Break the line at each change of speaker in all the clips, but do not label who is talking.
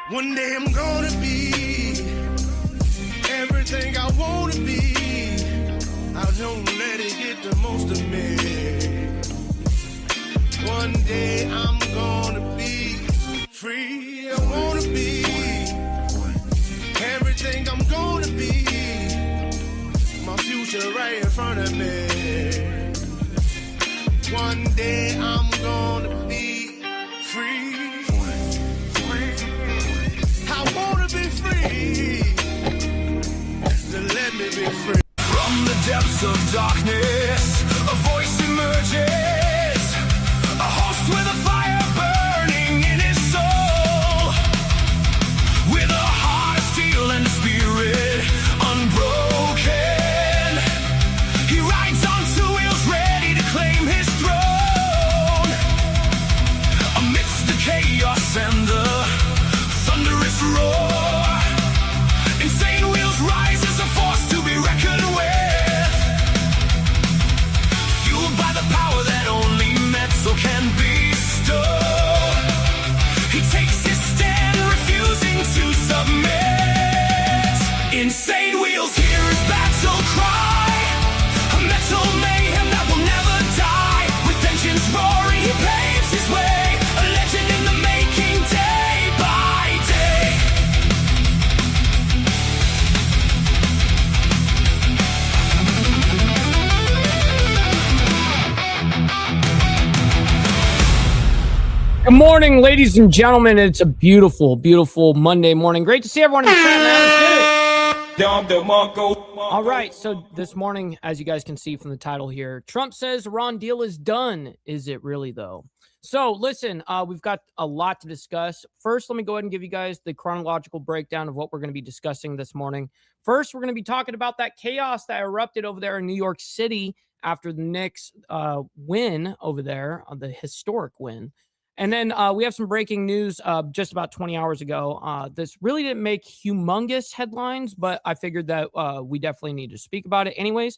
One day I'm gonna be everything I wanna be. I don't let it get the most of me. One day I'm gonna be free. I wanna be everything I'm gonna be. My future right in front of me. One day I'm gonna be free. I wanna be free. Then let me be free.
From the depths of darkness, a voice emerges. A host with a fire burning in his soul. With a heart of steel and a spirit unbroken. He rides on two wheels ready to claim his throne. Amidst the chaos and the thunderous roar, insane wheels rise as a force to be reckoned with. Fueled by the power that only metal can bestow. He takes his stand, refusing to submit. Insane wheels hear his battle cry. A metal mayhem that will never die. With engines roaring, he paves his way. A legend in the making, day by day.
Good morning, ladies and gentlemen. It's a beautiful, beautiful Monday morning. Great to see everyone in the chat, man. Let's get it. All right, so this morning, as you guys can see from the title here, Trump says Iran deal is done. Is it really, though? So listen, we've got a lot to discuss. First, let me go ahead and give you guys the chronological breakdown of what we're going to be discussing this morning. First, we're going to be talking about that chaos that erupted over there in New York City after the Knicks win over there, the historic win. And then we have some breaking news just about 20 hours ago. This really didn't make humongous headlines, but I figured that we definitely need to speak about it. Anyways,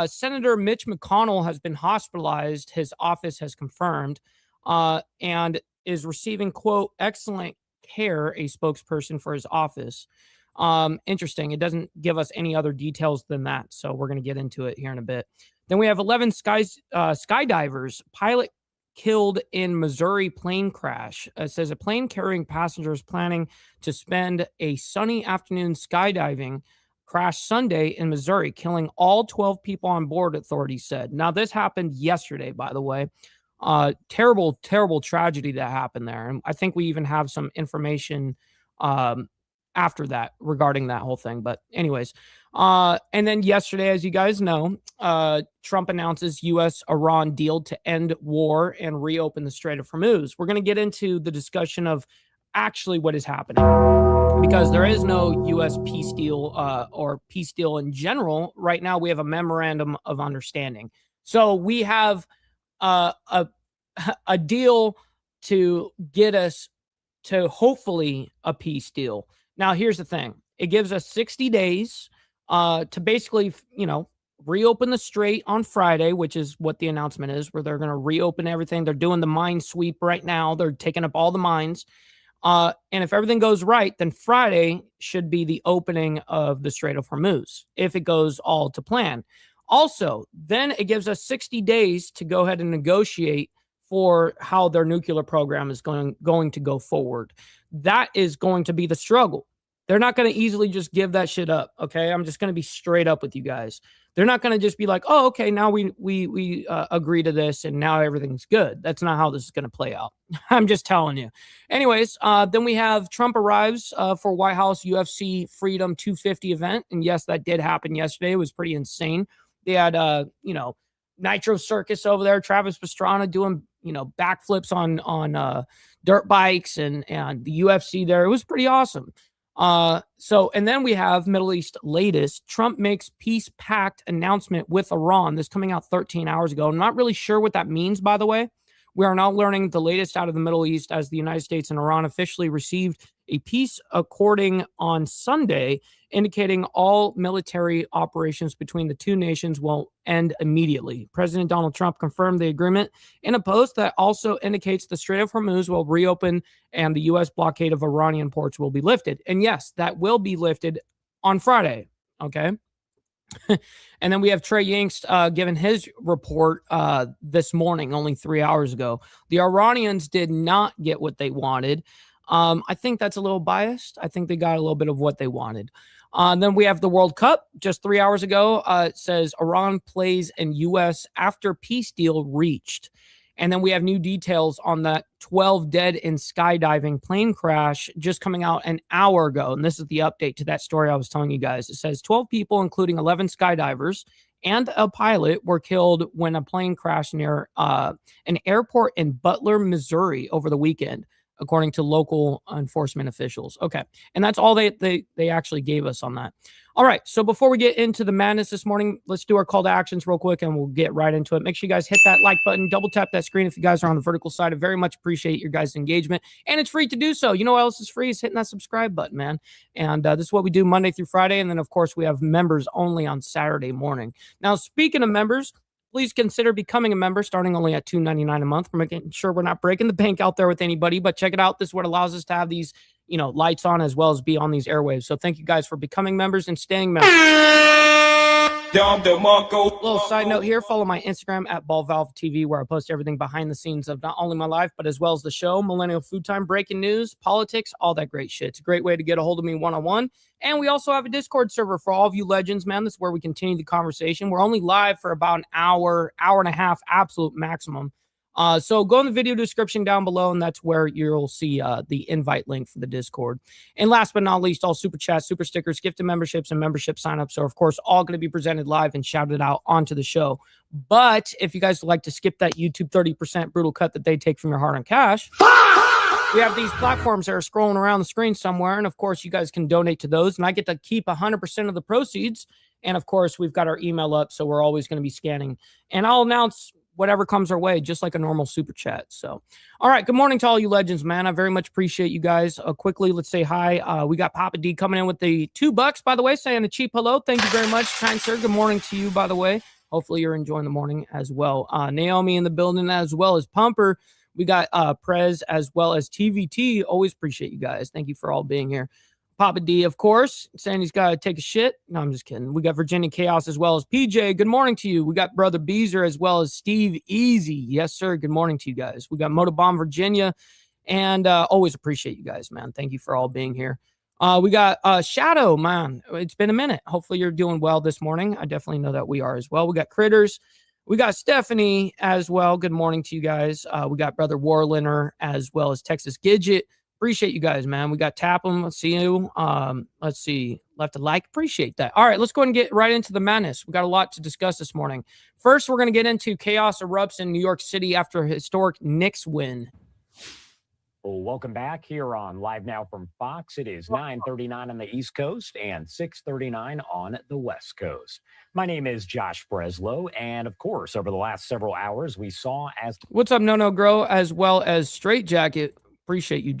Senator Mitch McConnell has been hospitalized. His office has confirmed and is receiving, quote, excellent care, a spokesperson for his office. Interesting. It doesn't give us any other details than that. So we're going to get into it here in a bit. Then we have 11 skydivers, pilot killed in Missouri plane crash. It says a plane carrying passengers planning to spend a sunny afternoon skydiving crashed Sunday in Missouri, killing all 12 people on board, authorities said. Now, this happened yesterday, by the way. Terrible, terrible tragedy that happened there. And I think we even have some information after that regarding that whole thing. But anyways, and then yesterday, as you guys know, Trump announces U.S.-Iran deal to end war and reopen the Strait of Hormuz. We're going to get into the discussion of actually what is happening, because there is no U.S. peace deal or peace deal in general. Right now, we have a memorandum of understanding. So we have a deal to get us to hopefully a peace deal. Now, here's the thing. It gives us 60 days to basically, reopen the strait on Friday, which is what the announcement is, where they're going to reopen everything. They're doing the mine sweep right now. They're taking up all the mines. And if everything goes right, then Friday should be the opening of the Strait of Hormuz, if it goes all to plan. Also, then it gives us 60 days to go ahead and negotiate for how their nuclear program is going to go forward. That is going to be the struggle. They're not going to easily just give that shit up, okay? I'm just going to be straight up with you guys. They're not going to just be like, oh, okay, now we agree to this and now everything's good. That's not how this is going to play out. I'm just telling you. Anyways, then we have Trump arrives for White House UFC Freedom 250 event. And yes, that did happen yesterday. It was pretty insane. They had, Nitro Circus over there, Travis Pastrana doing, backflips on dirt bikes and the UFC there. It was pretty awesome. And then we have Middle East latest. Trump makes peace pact announcement with Iran. This coming out 13 hours ago. I'm not really sure what that means, by the way. We are now learning the latest out of the Middle East as the United States and Iran officially received a peace accord on Sunday, indicating all military operations between the two nations will end immediately. President Donald Trump confirmed the agreement in a post that also indicates the Strait of Hormuz will reopen and the U.S. blockade of Iranian ports will be lifted. And yes, that will be lifted on Friday. Okay. And then we have Trey Yanks giving his report this morning, only 3 hours ago. The Iranians did not get what they wanted. I think that's a little biased. I think they got a little bit of what they wanted. Then we have the World Cup just 3 hours ago. It says Iran plays in U.S. after peace deal reached. And then we have new details on that 12 dead in skydiving plane crash just coming out an hour ago. And this is the update to that story I was telling you guys. It says 12 people, including 11 skydivers and a pilot, were killed when a plane crashed near an airport in Butler, Missouri over the weekend, according to local enforcement officials. Okay. And that's all they actually gave us on that. All right. So before we get into the madness this morning, let's do our call to actions real quick and we'll get right into it. Make sure you guys hit that like button, double tap that screen if you guys are on the vertical side. I very much appreciate your guys' engagement, and it's free to do so. You know what else is free is hitting that subscribe button, man. And this is what we do Monday through Friday. And then, of course, we have members only on Saturday morning. Now, speaking of members, please consider becoming a member starting only at $2.99 a month. We're making sure we're not breaking the bank out there with anybody, but check it out. This is what allows us to have these, lights on as well as be on these airwaves. So thank you guys for becoming members and staying members. Little side note here, follow my Instagram at BallValveTV, where I post everything behind the scenes of not only my life, but as well as the show, Millennial Food Time, breaking news, politics, all that great shit. It's a great way to get a hold of me one-on-one. And we also have a Discord server for all of you legends, man. This is where we continue the conversation. We're only live for about an hour and a half, absolute maximum. So go in the video description down below, and that's where you'll see the invite link for the Discord. And last but not least, all super chats, super stickers, gifted memberships, and membership signups are, of course, all going to be presented live and shouted out onto the show. But if you guys would like to skip that YouTube 30% brutal cut that they take from your hard-earned cash, we have these platforms that are scrolling around the screen somewhere. And, of course, you guys can donate to those, and I get to keep 100% of the proceeds. And, of course, we've got our email up, so we're always going to be scanning. And I'll announce whatever comes our way, just like a normal super chat. So, all right. Good morning to all you legends, man. I very much appreciate you guys. Quickly, let's say hi. We got Papa D coming in with the $2, by the way, saying a cheap hello. Thank you very much, kind sir. Good morning to you, by the way. Hopefully you're enjoying the morning as well. Naomi in the building, as well as Pumper. We got Prez as well as TVT. Always appreciate you guys. Thank you for all being here. Papa D, of course, saying he's got to take a shit. No, I'm just kidding. We got Virginia Chaos as well as PJ. Good morning to you. We got Brother Beezer as well as Steve Easy. Yes, sir. Good morning to you guys. We got Motobomb Virginia, and always appreciate you guys, man. Thank you for all being here. We got Shadow, man. It's been a minute. Hopefully you're doing well this morning. I definitely know that we are as well. We got Critters. We got Stephanie as well. Good morning to you guys. We got Brother Warliner as well as Texas Gidget. Appreciate you guys, man. We got Tapham. Let's see you. Let's see. Left a like. Appreciate that. All right, let's go ahead and get right into the madness. We got a lot to discuss this morning. First, we're going to get into chaos erupts in New York City after a historic Knicks win.
Well, welcome back here on Live Now from Fox. It is 9:39 on the East Coast and 6:39 on the West Coast. My name is Josh Breslow, and of course, over the last several hours, we saw as...
What's up, No Grow, as well as Straight Jacket. Appreciate you,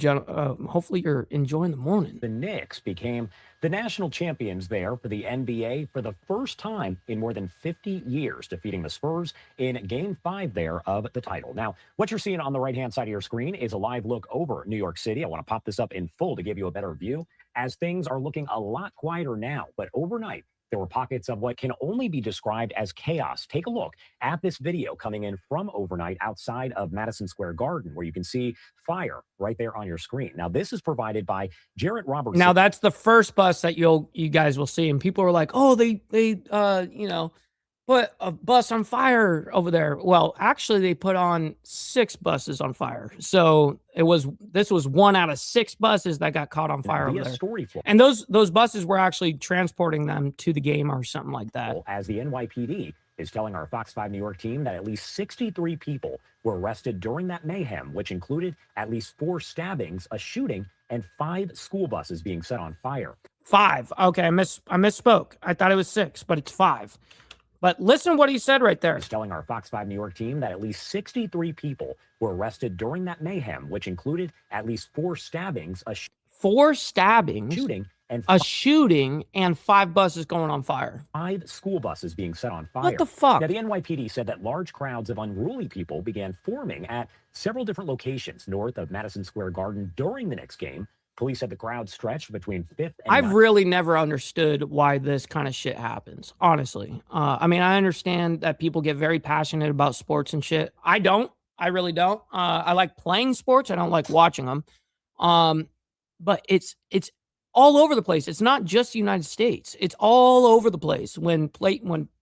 hopefully you're enjoying the morning.
The Knicks became the national champions there for the NBA for the first time in more than 50 years, defeating the Spurs in Game 5 there of the title. Now, what you're seeing on the right-hand side of your screen is a live look over New York City. I want to pop this up in full to give you a better view, as things are looking a lot quieter now. But overnight, there were pockets of what can only be described as chaos. Take a look at this video coming in from overnight outside of Madison Square Garden, where you can see fire right there on your screen. Now, this is provided by Jarrett Robertson.
Now, that's the first bus that you guys will see, and people are like, "Oh, they put a bus on fire over there." Well, actually, they put on 6 buses on fire. So this was 1 out of 6 buses that got caught on fire over there. And those buses were actually transporting them to the game or something like that.
As the NYPD is telling our Fox 5 New York team that at least 63 people were arrested during that mayhem, which included at least 4 stabbings, a shooting, and 5 school buses being set on fire.
5. Okay, I misspoke. I thought it was 6, but it's 5. But listen to what he said right there.
He's telling our Fox 5 New York team that at least 63 people were arrested during that mayhem, which included at least 4 stabbings.
4 stabbings, a shooting, and 5 buses going on fire.
5 school buses being set on fire.
What the fuck?
Now, the NYPD said that large crowds of unruly people began forming at several different locations north of Madison Square Garden during the Knicks game. Police said the crowd stretched between 5th and
I've
9th.
really never understood why this kind of shit happens, honestly. I mean, I understand that people get very passionate about sports and shit. I don't. I really don't. I like playing sports. I don't like watching them. But it's all over the place. It's not just the United States. It's all over the place. When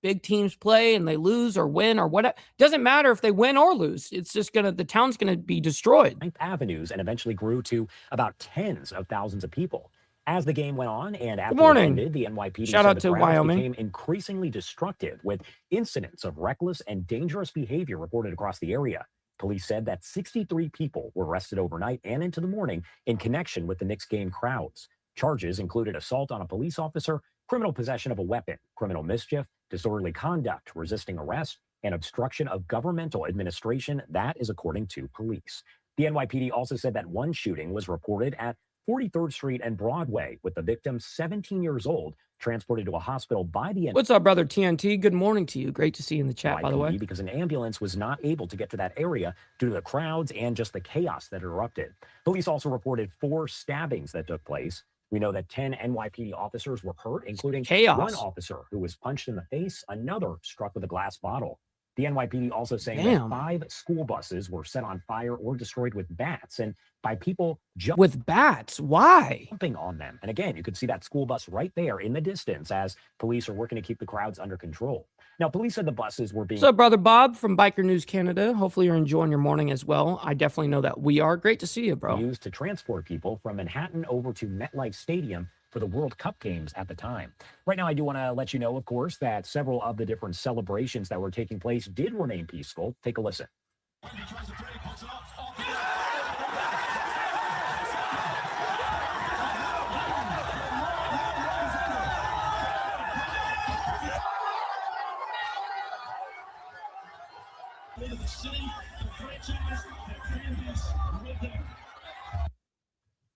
big teams play and they lose or win or whatever, doesn't matter if they win or lose. It's just the town's gonna be destroyed.
9th Avenues, and eventually grew to about tens of thousands of people. As the game went on and after it ended, the NYPD
Shout
said
out
the
to
crowds
Wyoming.
became increasingly destructive, with incidents of reckless and dangerous behavior reported across the area. Police said that 63 people were arrested overnight and into the morning in connection with the Knicks game crowds. Charges included assault on a police officer, criminal possession of a weapon, criminal mischief, disorderly conduct, resisting arrest, and obstruction of governmental administration. That is according to police. The NYPD also said that one shooting was reported at 43rd Street and Broadway, with the victim, 17 years old, transported to a hospital by the NYPD.
What's up, brother TNT? Good morning to you. Great to see you in the chat, by the way.
Because an ambulance was not able to get to that area due to the crowds and just the chaos that erupted. Police also reported 4 stabbings that took place. We know that 10 NYPD officers were hurt, including one officer who was punched in the face, another struck with a glass bottle. The NYPD also saying that 5 school buses were set on fire or destroyed with bats, and by people
with bats. Why?
Jumping on them. And again, you could see that school bus right there in the distance as police are working to keep the crowds under control. Now, police said the buses were being...
What's up, brother Bob from Biker News Canada? Hopefully you're enjoying your morning as well. I definitely know that we are. Great to see you, bro.
...used to transport people from Manhattan over to MetLife Stadium for the World Cup games at the time. Right now, I do want to let you know, of course, that several of the different celebrations that were taking place did remain peaceful. Take a listen.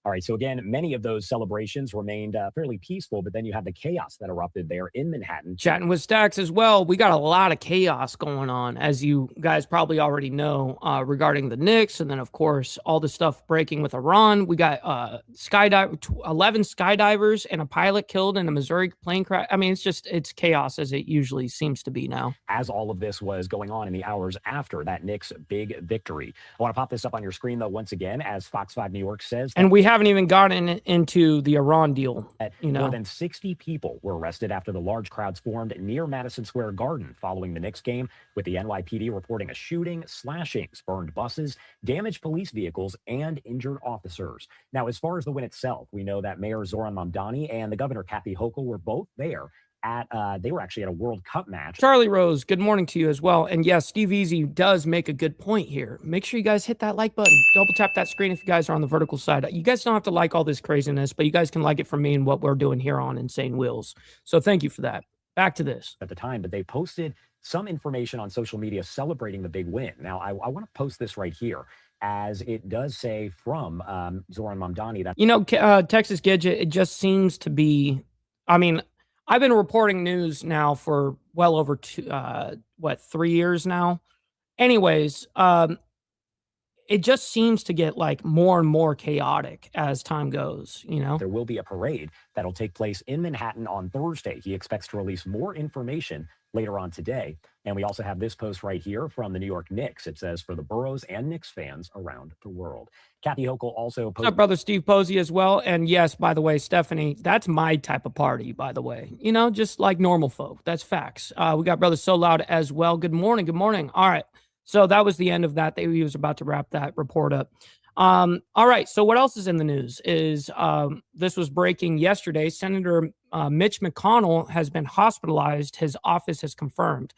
All right, so again, many of those celebrations remained fairly peaceful, but then you have the chaos that erupted there in Manhattan.
Chatting with Stacks as well. We got a lot of chaos going on, as you guys probably already know, regarding the Knicks. And then, of course, all the stuff breaking with Iran. We got 11 skydivers and a pilot killed in a Missouri plane crash. I mean, it's chaos as it usually seems to be now.
As all of this was going on in the hours after that Knicks big victory. I want to pop this up on your screen, though, once again, as Fox 5 New York says.
And we haven't even gotten into the Iran deal.
More than 60 people were arrested after the large crowds formed near Madison Square Garden following the Knicks game, with the NYPD reporting a shooting, slashings, burned buses, damaged police vehicles, and injured officers. Now, as far as the win itself, we know that Mayor Zoran Mamdani and the Governor Kathy Hochul were both there. They were actually at a World Cup match.
Charlie Rose, good morning to you as well. And yes, Steve Easy does make a good point here. Make sure you guys hit that like button. Double tap that screen if you guys are on the vertical side. You guys don't have to like all this craziness, but you guys can like it from me and what we're doing here on Insane Wheels. So thank you for that. Back to this.
At the time, but they posted some information on social media celebrating the big win. Now, I want to post this right here, as it does say from Zoran Mamdani that...
Texas Gidget, it just seems to be... I mean... I've been reporting news now for well over 3 years now. Anyways, it just seems to get like more and more chaotic as time goes, you know?
There will be a parade that'll take place in Manhattan on Thursday. He expects to release more information later on today. And we also have this post right here from the New York Knicks. It says, for the Boroughs and Knicks fans around the world. Kathy Hochul also posted...
What's up, brother Steve Posey as well. And yes, by the way, Stephanie, that's my type of party, by the way. You know, just like normal folk. That's facts. We got brother So Loud as well. Good morning. Good morning. All right. So that was the end of that. He was about to wrap that report up. All right. So what else is in the news is this was breaking yesterday. Senator Mitch McConnell has been hospitalized. His office has confirmed.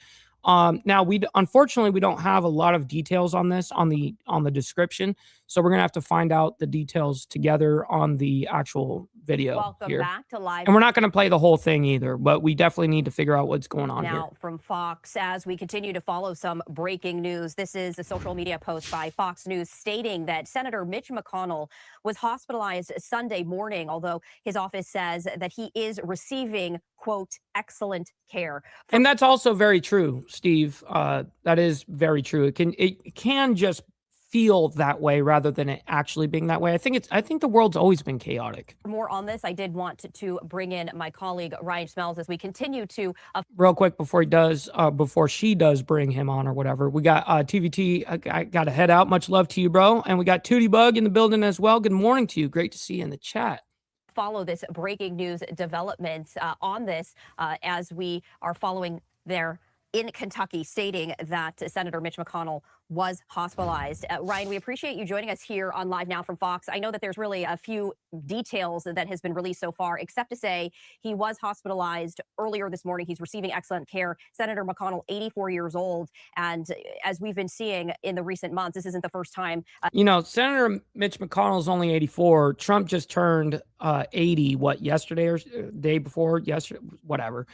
Now, unfortunately, we don't have a lot of details on this on the description. So we're going to have to find out the details together on the actual video.
Welcome
here.
back to Live.
And we're not going to play the whole thing either, but we definitely need to figure out what's going on
Now
here.
from Fox, as we continue to follow some breaking news, this is a social media post by Fox News stating that Senator Mitch McConnell was hospitalized Sunday morning, although his office says that he is receiving, quote, excellent care.
And that's also very true, Steve. That is very true. It can just feel that way rather than it actually being that way. I think the world's always been chaotic.
For more on this, I did want to bring in my colleague Ryan Smells as we continue to
real quick before she does bring him on or whatever. We got TVT. I got to head out. Much love to you, bro. And we got Tootie Bug in the building as well. Good morning to you. Great to see you in the chat.
Follow this breaking news development on this as we are following there in Kentucky, stating that Senator Mitch McConnell was hospitalized. Ryan, we appreciate you joining us here on Live Now from Fox. I know that there's really a few details that has been released so far, except to say he was hospitalized earlier this morning. He's receiving excellent care. Senator McConnell, 84 years old. And as we've been seeing in the recent months, this isn't the first time.
Senator Mitch McConnell is only 84. Trump just turned 80, yesterday or day before? Yesterday, whatever.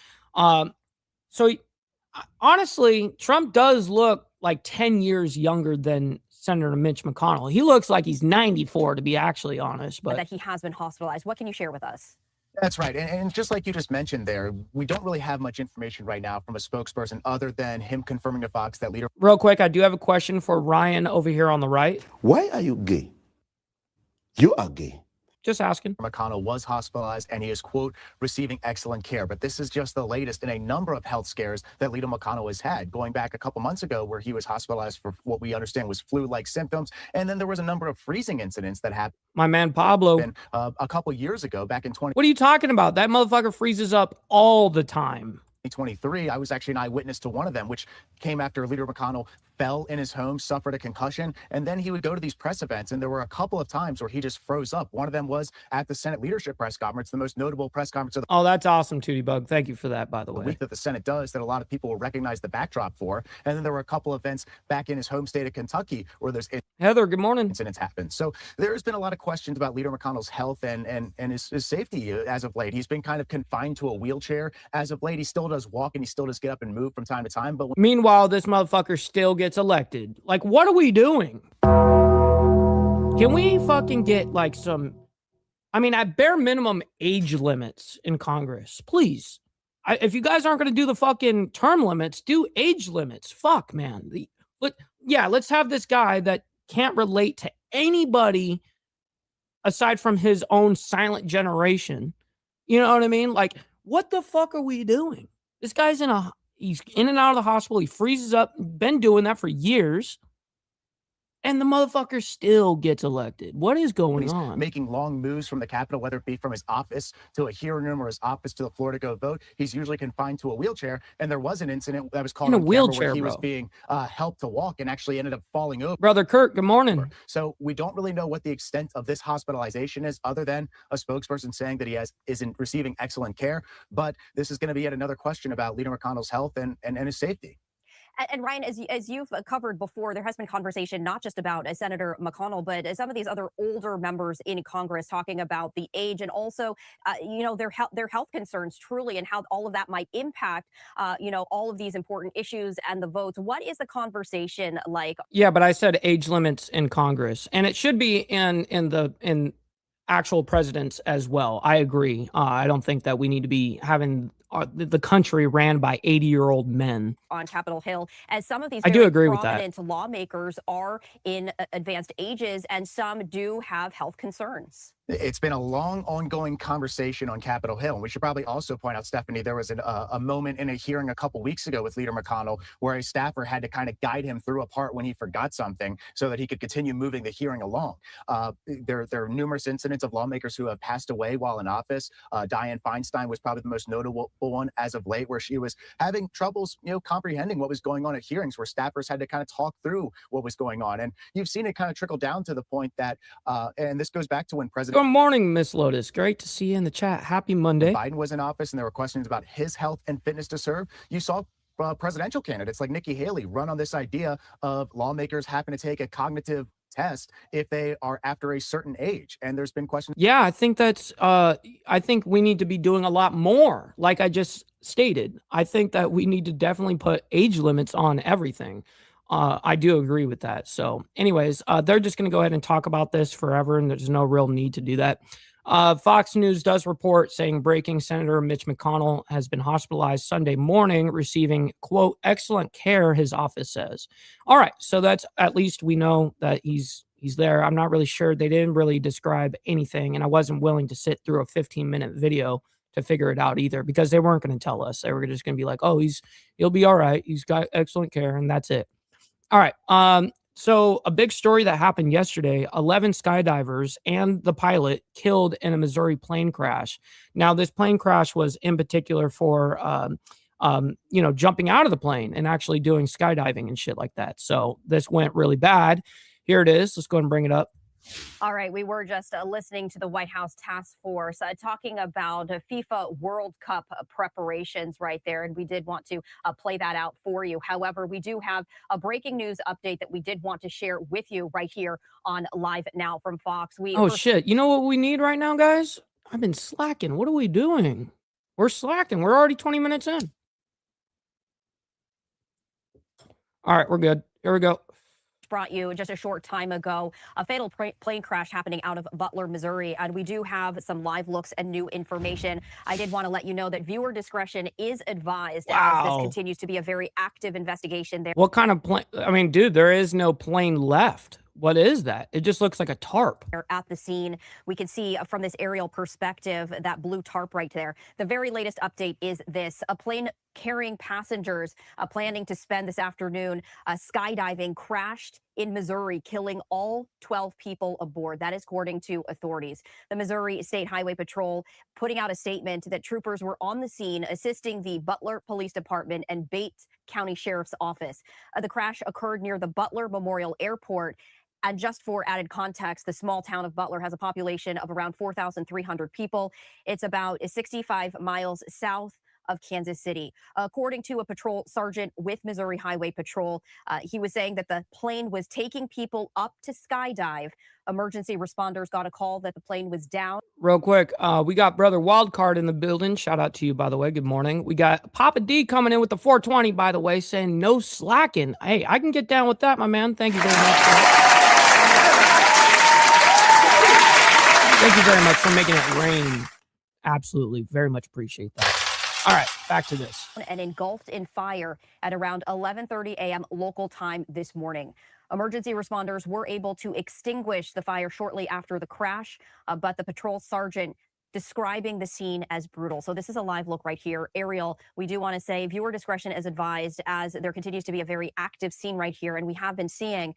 Honestly, Trump does look like 10 years younger than Senator Mitch McConnell. He looks like he's 94, to be actually honest. But
that he has been hospitalized. What can you share with us?
That's right. And just like you just mentioned there, we don't really have much information right now from a spokesperson other than him confirming to Fox that leader.
Real quick, I do have a question for Ryan over here on the right.
Why are you gay? You are gay.
Just asking.
McConnell was hospitalized and he is, quote, receiving excellent care. But this is just the latest in a number of health scares that Leader McConnell has had, going back a couple months ago where he was hospitalized for what we understand was flu-like symptoms. And then there was a number of freezing incidents that happened.
My man Pablo.
A couple years ago, back in 20.
What are you talking about? That motherfucker freezes up all the time.
2023, I was actually an eyewitness to one of them, which came after Leader McConnell fell in his home, suffered a concussion, and then he would go to these press events, and there were a couple of times where he just froze up. One of them was at the Senate leadership press conference, the most notable press conference of the
Oh, that's awesome, Tootie Bug. Thank you for that, by the way.
week that the Senate does that a lot of people will recognize the backdrop for. And then there were a couple of events back in his home state of Kentucky where there's
Heather, good morning.
Incidents happen. So there's been a lot of questions about Leader McConnell's health and his safety as of late. He's been kind of confined to a wheelchair as of late. He still does walk and he still does get up and move from time to time. But
meanwhile, this motherfucker still gets elected. Like, what are we doing? Can we fucking get like some, at bare minimum age limits in Congress, please. If you guys aren't going to do the fucking term limits, do age limits. Fuck, man. Let's have this guy that can't relate to anybody aside from his own silent generation. You know what I mean? Like, what the fuck are we doing? This guy's he's in and out of the hospital. He freezes up. Been doing that for years. And the motherfucker still gets elected. What is going on?
Making long moves from the Capitol, whether it be from his office to a hearing room or his office to the floor to go vote. He's usually confined to a wheelchair. And there was an incident that was called
in a wheelchair,
where he
bro.
was being helped to walk and actually ended up falling over.
Brother Kurt, good morning.
So we don't really know what the extent of this hospitalization is, other than a spokesperson saying that he isn't receiving excellent care. But this is going to be yet another question about Leader McConnell's health and his safety.
And Ryan, as you've covered before, there has been conversation not just about Senator McConnell, but some of these other older members in Congress talking about the age and also, their health concerns truly and how all of that might impact, all of these important issues and the votes. What is the conversation like? Yeah,
but I said age limits in Congress, and it should be in actual presidents as well. I agree. I don't think that we need to be having the country ran by 80-year-old men
on Capitol Hill, as some of these
I do agree with that.
prominent lawmakers are in advanced ages, and some do have health concerns.
It's been a long, ongoing conversation on Capitol Hill. And we should probably also point out, Stephanie, there was a moment in a hearing a couple weeks ago with Leader McConnell where a staffer had to kind of guide him through a part when he forgot something so that he could continue moving the hearing along. There are numerous incidents of lawmakers who have passed away while in office. Dianne Feinstein was probably the most notable one as of late, where she was having troubles, comprehending what was going on at hearings, where staffers had to kind of talk through what was going on. And you've seen it kind of trickle down to the point that, and this goes back to when President
Good morning, Miss Lotus. Great to see you in the chat. Happy Monday.
Biden was in office and there were questions about his health and fitness to serve. You saw presidential candidates like Nikki Haley run on this idea of lawmakers having to take a cognitive test if they are after a certain age. And there's been questions.
Yeah, I think that's I think we need to be doing a lot more. Like I just stated, I think that we need to definitely put age limits on everything. I do agree with that. So, anyways, they're just going to go ahead and talk about this forever, and there's no real need to do that. Fox News does report saying breaking Senator Mitch McConnell has been hospitalized Sunday morning, receiving, quote, excellent care, his office says. All right, so that's at least we know that he's there. I'm not really sure. They didn't really describe anything, and I wasn't willing to sit through a 15-minute video to figure it out either because they weren't going to tell us. They were just going to be like, oh, he'll be all right. He's got excellent care, and that's it. All right. So a big story that happened yesterday, 11 skydivers and the pilot killed in a Missouri plane crash. Now, this plane crash was in particular for, jumping out of the plane and actually doing skydiving and shit like that. So this went really bad. Here it is. Let's go ahead and bring it up.
All right, we were just listening to the White House task force talking about FIFA World Cup preparations right there, and we did want to play that out for you. However, we do have a breaking news update that we did want to share with you right here on Live Now from Fox.
Shit. You know what we need right now, guys? I've been slacking. What are we doing? We're slacking. We're already 20 minutes in. All right, we're good. Here we go.
Brought you just a short time ago a fatal plane crash happening out of Butler, Missouri, and we do have some live looks and new information. I did want to let you know that viewer discretion is advised as this continues to be a very active investigation there.
What kind of plane? I mean, dude, there is no plane left. What is that? It just looks like a tarp.
At the scene, we can see from this aerial perspective that blue tarp right there. The very latest update is this: a plane carrying passengers planning to spend this afternoon skydiving crashed in Missouri, killing all 12 people aboard. That is according to authorities. The Missouri State Highway Patrol putting out a statement that troopers were on the scene assisting the Butler Police Department and Bates County Sheriff's Office. The crash occurred near the Butler Memorial Airport. And just for added context, the small town of Butler has a population of around 4,300 people. It's about 65 miles south of Kansas City. According to a patrol sergeant with Missouri Highway Patrol, he was saying that the plane was taking people up to skydive. Emergency responders got a call that the plane was down.
Real quick, we got Brother Wildcard in the building. Shout out to you, by the way. Good morning. We got Papa D coming in with the 420, by the way, saying no slacking. Hey, I can get down with that, my man. Thank you very much. Thank you very much for making it rain. Absolutely. Very much appreciate that. All right, back to this.
And engulfed in fire at around 11:30 a.m. local time this morning. Emergency responders were able to extinguish the fire shortly after the crash, but the patrol sergeant describing the scene as brutal. So this is a live look right here. Ariel, we do want to say viewer discretion is advised as there continues to be a very active scene right here. And we have been seeing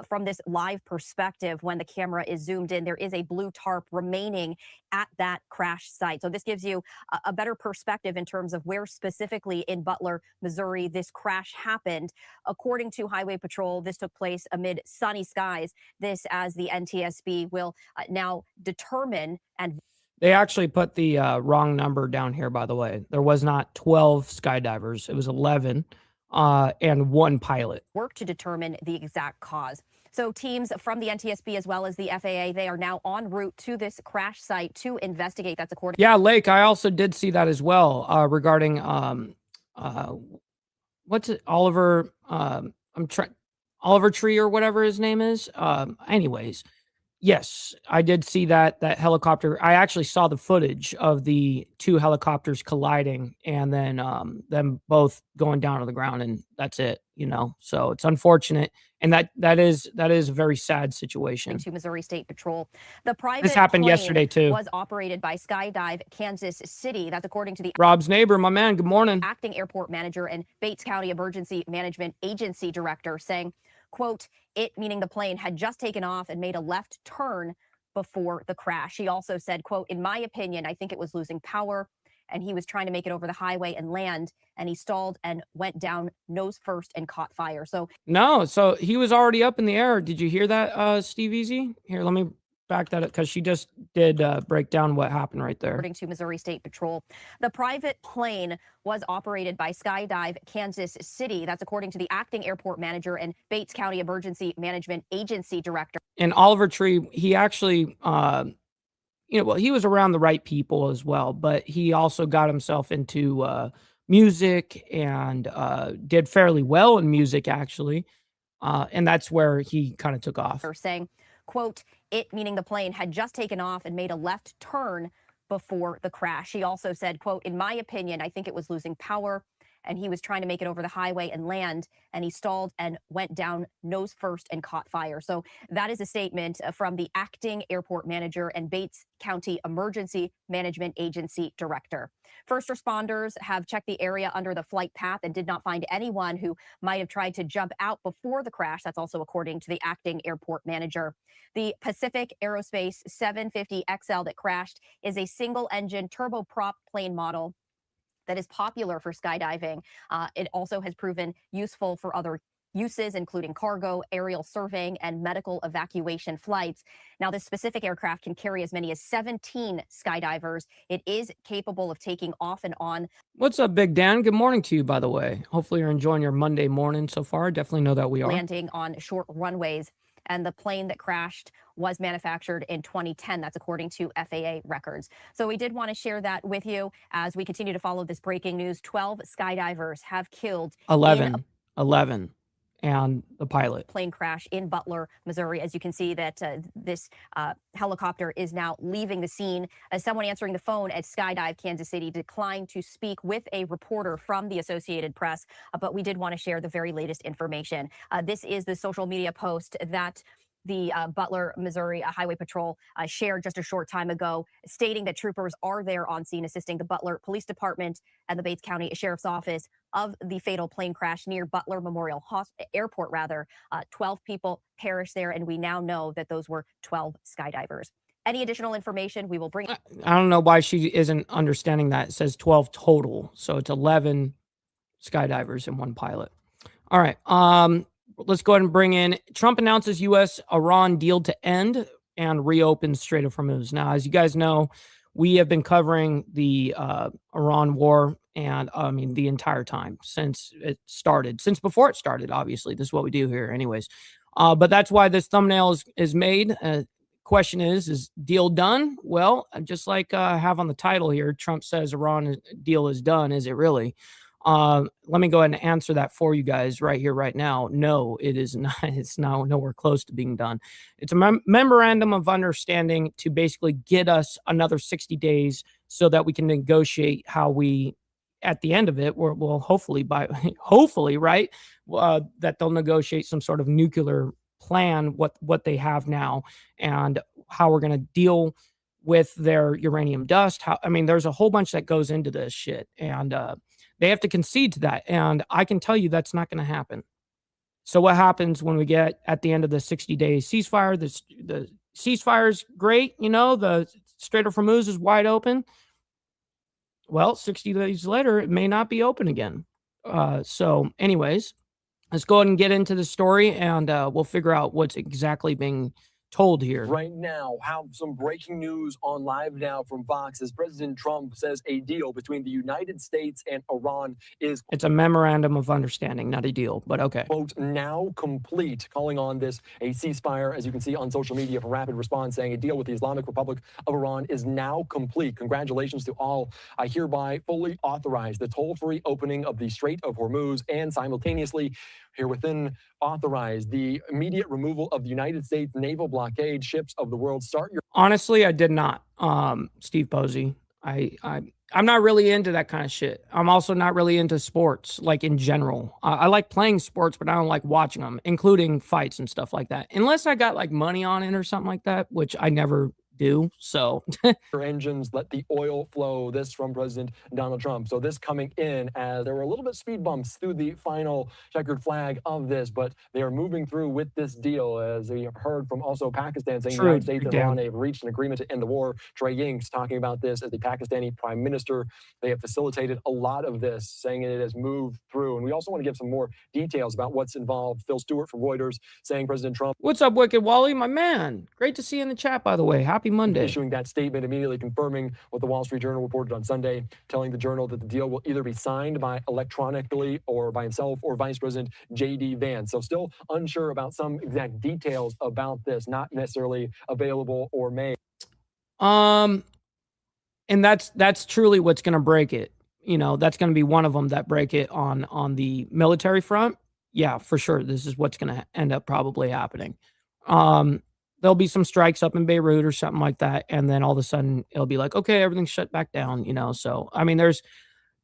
from this live perspective, when the camera is zoomed in, there is a blue tarp remaining at that crash site. So this gives you a better perspective in terms of where specifically in Butler, Missouri, this crash happened. According to Highway Patrol, this took place amid sunny skies. This, as the NTSB will now determine. And
they actually put the wrong number down here, by the way. There was not 12 skydivers. It was 11 and one pilot.
Work to determine the exact cause. So teams from the NTSB as well as the FAA, they are now en route to this crash site to investigate. That's according.
Yeah, Lake, I also did see that as well regarding what's it? Oliver Oliver Tree or whatever his name is. Anyways. Yes, I did see that helicopter. I actually saw the footage of the two helicopters colliding and then them both going down to the ground, and that's it, So it's unfortunate, and that is a very sad situation.
To Missouri State Patrol. The private
this happened
plane
yesterday too.
Was operated by Skydive Kansas City. That's according to the
Rob's neighbor, my man. Good morning.
Acting airport manager and Bates County Emergency Management Agency director saying, quote, it, meaning the plane, had just taken off and made a left turn before the crash. He also said, quote, in my opinion, I think it was losing power and he was trying to make it over the highway and land, and he stalled and went down nose first and caught fire. So
he was already up in the air. Did you hear that, Steve Easy? Here, let me back that up because she just did break down what happened right there.
According to Missouri State Patrol, the private plane was operated by Skydive Kansas City. That's according to the acting airport manager and Bates County Emergency Management Agency director.
And Oliver Tree, he actually, well, he was around the right people as well, but he also got himself into music and did fairly well in music, actually. And that's where he kind of took off.
They're saying, quote, it, meaning the plane, had just taken off and made a left turn before the crash. He also said, quote, in my opinion, I think it was losing power and he was trying to make it over the highway and land, and he stalled and went down nose first and caught fire. So that is a statement from the acting airport manager and Bates County Emergency Management Agency director. First responders have checked the area under the flight path and did not find anyone who might have tried to jump out before the crash. That's also according to the acting airport manager. The Pacific Aerospace 750XL that crashed is a single-engine turboprop plane model that is popular for skydiving. It also has proven useful for other uses, including cargo, aerial surveying, and medical evacuation flights. Now, this specific aircraft can carry as many as 17 skydivers. It is capable of taking off and on.
What's up, Big Dan? Good morning to you, by the way. Hopefully you're enjoying your Monday morning so far. Definitely know that we are.
Landing on short runways. And the plane that crashed was manufactured in 2010. That's according to FAA records. So we did want to share that with you as we continue to follow this breaking news. 12 skydivers have killed.
11 and the pilot.
Plane crash in Butler, Missouri. As you can see that this helicopter is now leaving the scene. As someone answering the phone at Skydive Kansas City declined to speak with a reporter from the Associated Press, but we did want to share the very latest information. This is the social media post that the Butler, Missouri Highway Patrol shared just a short time ago, stating that troopers are there on scene assisting the Butler Police Department and the Bates County Sheriff's Office of the fatal plane crash near Butler Memorial Airport. 12 people perished there, and we now know that those were 12 skydivers. Any additional information we will bring.
I don't know why she isn't understanding that. It says 12 total, so it's 11 skydivers and one pilot. All right. Let's go ahead and bring in Trump announces U.S.-Iran deal to end and reopens Strait of Hormuz. Now, as you guys know, we have been covering the Iran war and the entire time since it started, since before it started, obviously. This is what we do here anyways. But that's why this thumbnail is made. Question is deal done? Well, just like I have on the title here, Trump says Iran deal is done. Is it really? Let me go ahead and answer that for you guys right here, right now. No, it is not. It's now nowhere close to being done. It's a memorandum of understanding to basically get us another 60 days so that we can negotiate how we, at the end of it, we'll hopefully, right, that they'll negotiate some sort of nuclear plan, what they have now, and how we're going to deal with their uranium dust. There's a whole bunch that goes into this shit, and they have to concede to that. And I can tell you that's not going to happen. So what happens when we get at the end of the 60-day ceasefire? The ceasefire is great. The Strait of Hormuz is wide open. Well, 60 days later, it may not be open again. So anyways, let's go ahead and get into the story, and we'll figure out what's exactly being told here.
Right now, have some breaking news on Live Now from Fox as President Trump says a deal between the United States and Iran is...
It's a memorandum of understanding, not a deal, but okay.
Quote, now complete, calling on this a ceasefire, as you can see on social media, for rapid response, saying a deal with the Islamic Republic of Iran is now complete. Congratulations to all. I hereby fully authorize the toll-free opening of the Strait of Hormuz and simultaneously here within authorize the immediate removal of the United States naval blockade ships of the world.
Honestly, I did not, Steve Posey. I'm not really into that kind of shit. I'm also not really into sports, like in general. I like playing sports, but I don't like watching them, including fights and stuff like that. Unless I got like money on it or something like that, which I never do. So
Your engines, let the oil flow. This from President Donald Trump. So this coming in as there were a little bit speed bumps through the final checkered flag of this, but they are moving through with this deal, as we have heard from also Pakistan saying the United States and Iran have reached an agreement to end the war. Trey Ying's talking about this as the Pakistani prime minister. They have facilitated a lot of this, saying it has moved through. And we also want to give some more details about what's involved. Phil Stewart from Reuters saying President Trump.
What's up, Wicked Wally, my man? Great to see you in the chat, by the way. Happy Monday.
Issuing that statement, immediately confirming what the Wall Street Journal reported on Sunday, telling the Journal that the deal will either be signed by electronically or by himself or Vice President J.D. Vance. So still unsure about some exact details about this, not necessarily available or made.
And that's truly what's going to break it. You know, that's going to be one of them that break it on the military front. Yeah, for sure. This is what's going to end up probably happening. There'll be some strikes up in Beirut or something like that. And then all of a sudden it'll be like, okay, everything's shut back down, you know? So, I mean, there's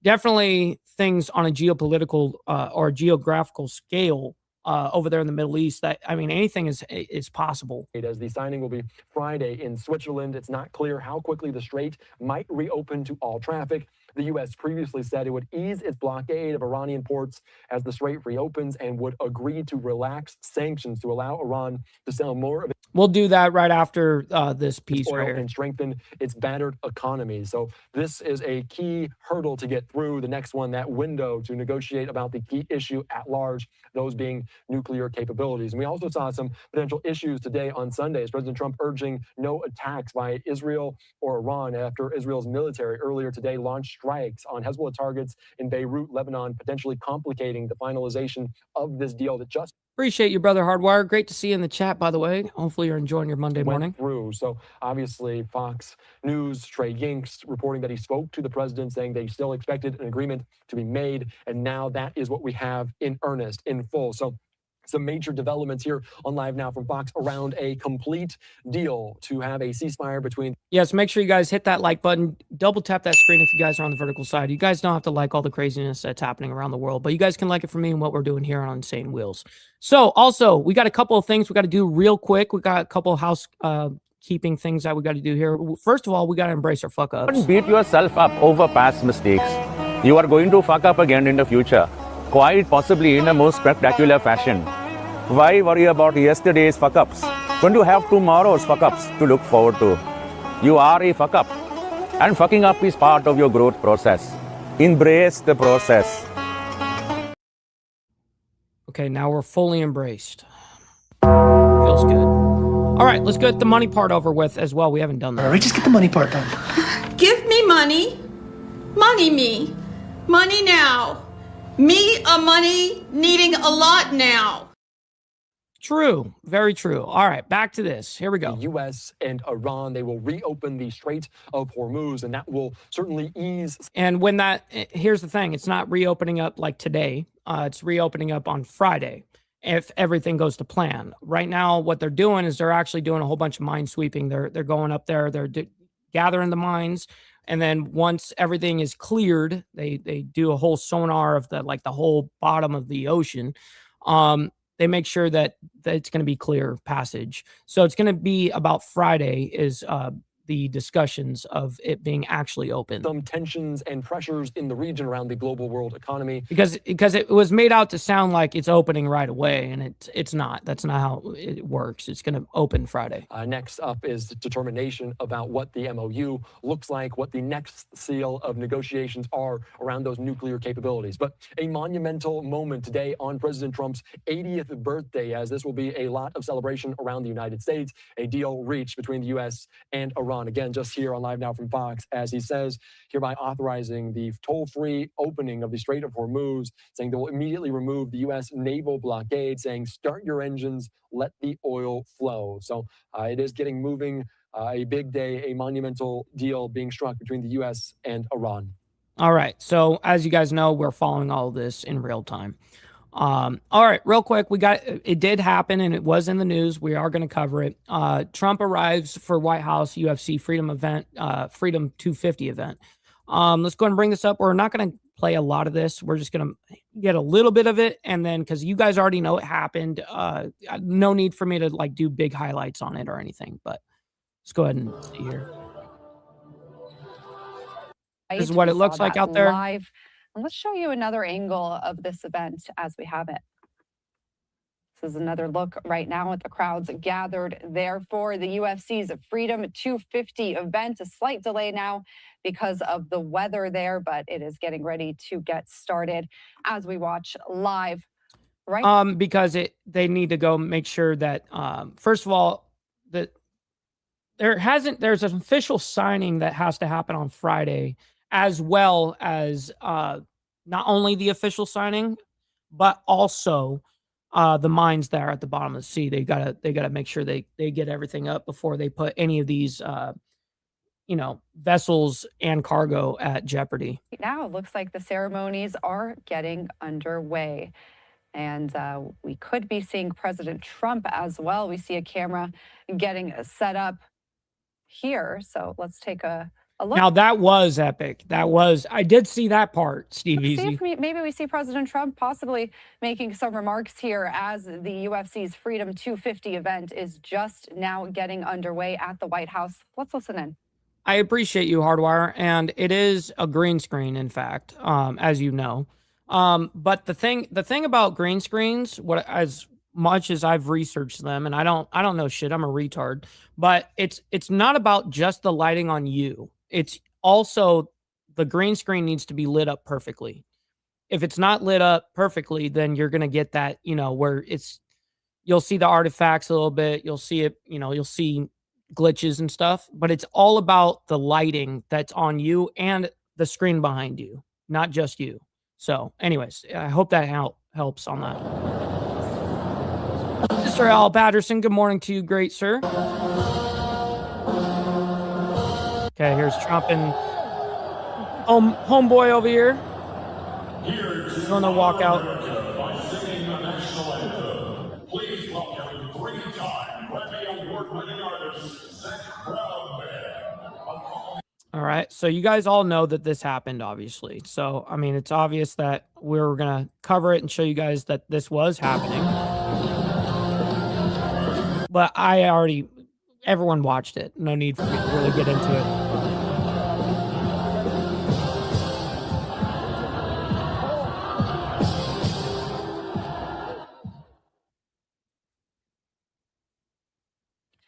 definitely things on a geopolitical or geographical scale over there in the Middle East that, I mean, anything is possible.
As the signing will be Friday in Switzerland, it's not clear how quickly the strait might reopen to all traffic. The U.S. previously said it would ease its blockade of Iranian ports as the strait reopens and would agree to relax sanctions to allow Iran to sell more of its
We'll do that right after this piece
oil
right here.
and strengthen its battered economy. So this is a key hurdle to get through. The next one, that window to negotiate about the key issue at large, those being nuclear capabilities. And we also saw some potential issues today on Sunday as President Trump urging no attacks by Israel or Iran after Israel's military earlier today launched strikes on Hezbollah targets in Beirut, Lebanon, potentially complicating the finalization of this deal that just
Appreciate you, brother Hardwire. Great to see you in the chat, by the way. Hopefully you're enjoying your Monday morning.
Through. So obviously Fox News, Trey Ying's reporting that he spoke to the president saying they still expected an agreement to be made. And now that is what we have in earnest, in full. So some major developments here on Live Now from Fox around a complete deal to have a ceasefire between.
Yes, make sure you guys hit that like button. Double tap that screen if you guys are on the vertical side. You guys don't have to like all the craziness that's happening around the world, but you guys can like it for me and what we're doing here on Insane Wheels. So also, we got a couple of things we got to do real quick. We got a couple of housekeeping things that we got to do here. First of all, we got to embrace our fuck ups.
Don't beat yourself up over past mistakes. You are going to fuck up again in the future, quite possibly in a most spectacular fashion. Why worry about yesterday's fuck-ups when you have tomorrow's fuck-ups to look forward to? You are a fuck-up, and fucking up is part of your growth process. Embrace the process.
Okay, now we're fully embraced. Feels good. All right, let's get the money part over with as well. We haven't done that.
All right, just get the money part done.
Give me money. Money me. Money now. Me a money needing a lot now.
True. Very true. All right, back to this. Here we go.
The U.S. and Iran, they will reopen the Strait of Hormuz, and that will certainly ease.
And when that, here's the thing, it's not reopening up like today. It's reopening up on Friday if everything goes to plan. Right now, what they're doing is they're actually doing a whole bunch of mine sweeping. They're going up there, they're gathering the mines. And then once everything is cleared, they do a whole sonar of the whole bottom of the ocean. They make sure that it's going to be clear passage. So it's going to be about Friday is the discussions of it being actually open.
Some tensions and pressures in the region around the global world economy.
Because it was made out to sound like it's opening right away, and it's not. That's not how it works. It's going to open Friday.
Next up is determination about what the MOU looks like, what the next seal of negotiations are around those nuclear capabilities. But a monumental moment today on President Trump's 80th birthday, as this will be a lot of celebration around the United States, a deal reached between the U.S. and Iran. Again, just here on Live Now from Fox, as he says, hereby authorizing the toll-free opening of the Strait of Hormuz, saying they will immediately remove the U.S. naval blockade, saying start your engines, let the oil flow. So it is getting moving, a big day, a monumental deal being struck between the U.S. and Iran.
All right. So as you guys know, we're following all of this in real time. All right, real quick, it did happen and it was in the news. We are going to cover it. Trump arrives for White House UFC Freedom event, Freedom 250 event. Let's go ahead and bring this up. We're not going to play a lot of this. We're just going to get a little bit of it. And then, cause you guys already know it happened, no need for me to do big highlights on it or anything, but Let's go ahead and see here. This is what it looks like out there.
Live. And let's show you another angle of this event as we have it. This is another look right now at the crowds gathered there for the UFC's Freedom 250 event. A slight delay now because of the weather there, but it is getting ready to get started as we watch live. Right.
Because they need to go make sure that first of all that there's an official signing that has to happen on Friday, as well as not only the official signing, but also the mines there at the bottom of the sea. They gotta make sure they get everything up before they put any of these vessels and cargo at jeopardy.
Now it looks like the ceremonies are getting underway. And we could be seeing President Trump as well. We see a camera getting set up here. So let's take a look.
Now that was epic. I did see that part, Steve Easy.
Maybe we see President Trump possibly making some remarks here as the UFC's Freedom 250 event is just now getting underway at the White House. Let's listen in.
I appreciate you, Hardwire. And it is a green screen, in fact, as you know. But the thing about green screens, as much as I've researched them, and I don't know shit, I'm a retard, but it's not about just the lighting on you. It's also the green screen needs to be lit up perfectly. If it's not lit up perfectly, then you're going to get that, where you'll see the artifacts a little bit. You'll see it, you'll see glitches and stuff, but it's all about the lighting that's on you and the screen behind you, not just you. So anyways, I hope that helps on that. Mr. Al Patterson, good morning to you, great sir. Okay, here's Trump and homeboy over here. He's going to walk out.
Please welcome three-time Grammy Award-winning artist Zach Brownman.
All right, so you guys all know that this happened, obviously. So, I mean, it's obvious that we're going to cover it and show you guys that this was happening. But everyone watched it. No need for me to really get into it.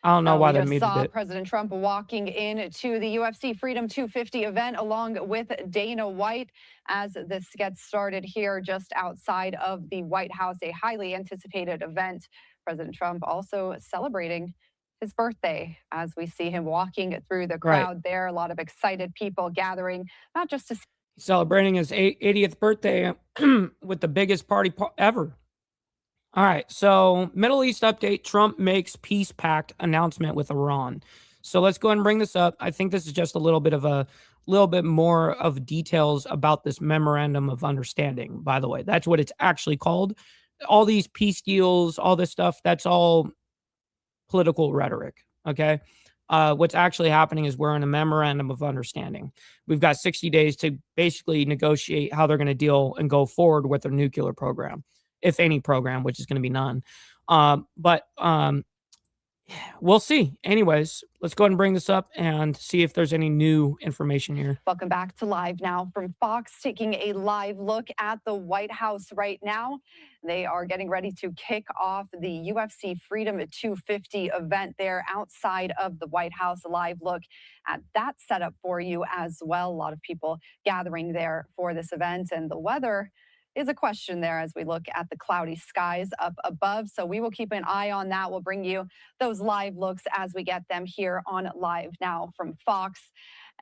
I don't know why they muted it.
President Trump walking into the UFC Freedom 250 event along with Dana White as this gets started here just outside of the White House, a highly anticipated event. President Trump also celebrating his birthday as we see him walking through the crowd there. A lot of excited people gathering, not just to
celebrating his 80th birthday with the biggest party ever. All right, so Middle East update, Trump makes peace pact announcement with Iran. So let's go ahead and bring this up. I think this is just a little bit more of details about this memorandum of understanding, by the way. That's what it's actually called. All these peace deals, all this stuff, that's all political rhetoric, okay? What's actually happening is we're in a memorandum of understanding. We've got 60 days to basically negotiate how they're going to deal and go forward with their nuclear program. If any program, which is going to be none. But we'll see. Anyways, let's go ahead and bring this up and see if there's any new information here.
Welcome back to Live now from Fox, taking a live look at the White House right now. They are getting ready to kick off the UFC Freedom 250 event there outside of the White House. A live look at that setup for you as well. A lot of people gathering there for this event, and the weather is a question there as we look at the cloudy skies up above. So we will keep an eye on that. We'll bring you those live looks as we get them here on Live now from Fox.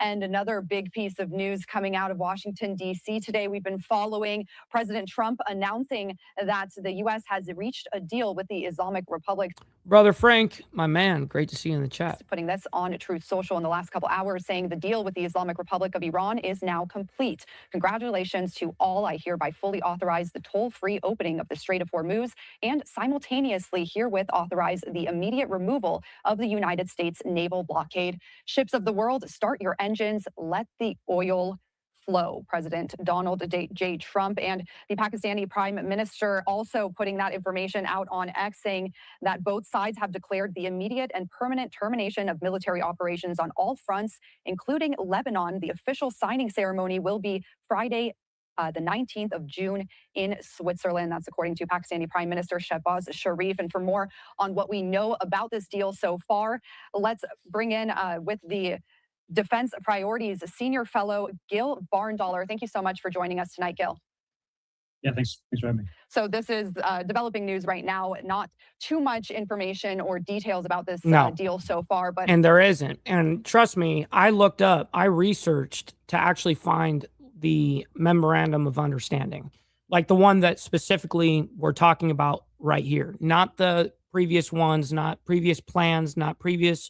And another big piece of news coming out of Washington, D.C. today, we've been following President Trump announcing that the U.S. has reached a deal with the Islamic Republic.
Brother Frank, my man, great to see you in the chat.
Putting this on Truth Social in the last couple hours, saying the deal with the Islamic Republic of Iran is now complete. Congratulations to all. I hereby fully authorize the toll-free opening of the Strait of Hormuz and simultaneously herewith authorize the immediate removal of the United States naval blockade. Ships of the world, start your engines. Let the oil flow. President Donald J. Trump and the Pakistani Prime Minister also putting that information out on X, saying that both sides have declared the immediate and permanent termination of military operations on all fronts, including Lebanon. The official signing ceremony will be Friday, the 19th of June in Switzerland. That's according to Pakistani Prime Minister Shehbaz Sharif. And for more on what we know about this deal so far, let's bring in with the Defense Priorities Senior Fellow Gil Barndollar. Thank you so much for joining us tonight, Gil.
Yeah, thanks for having me.
So this is developing news right now. Not too much information or details about this deal so far, but
there isn't. And trust me, I researched to actually find the memorandum of understanding, like the one that specifically we're talking about right here, not the previous ones, not previous plans, not previous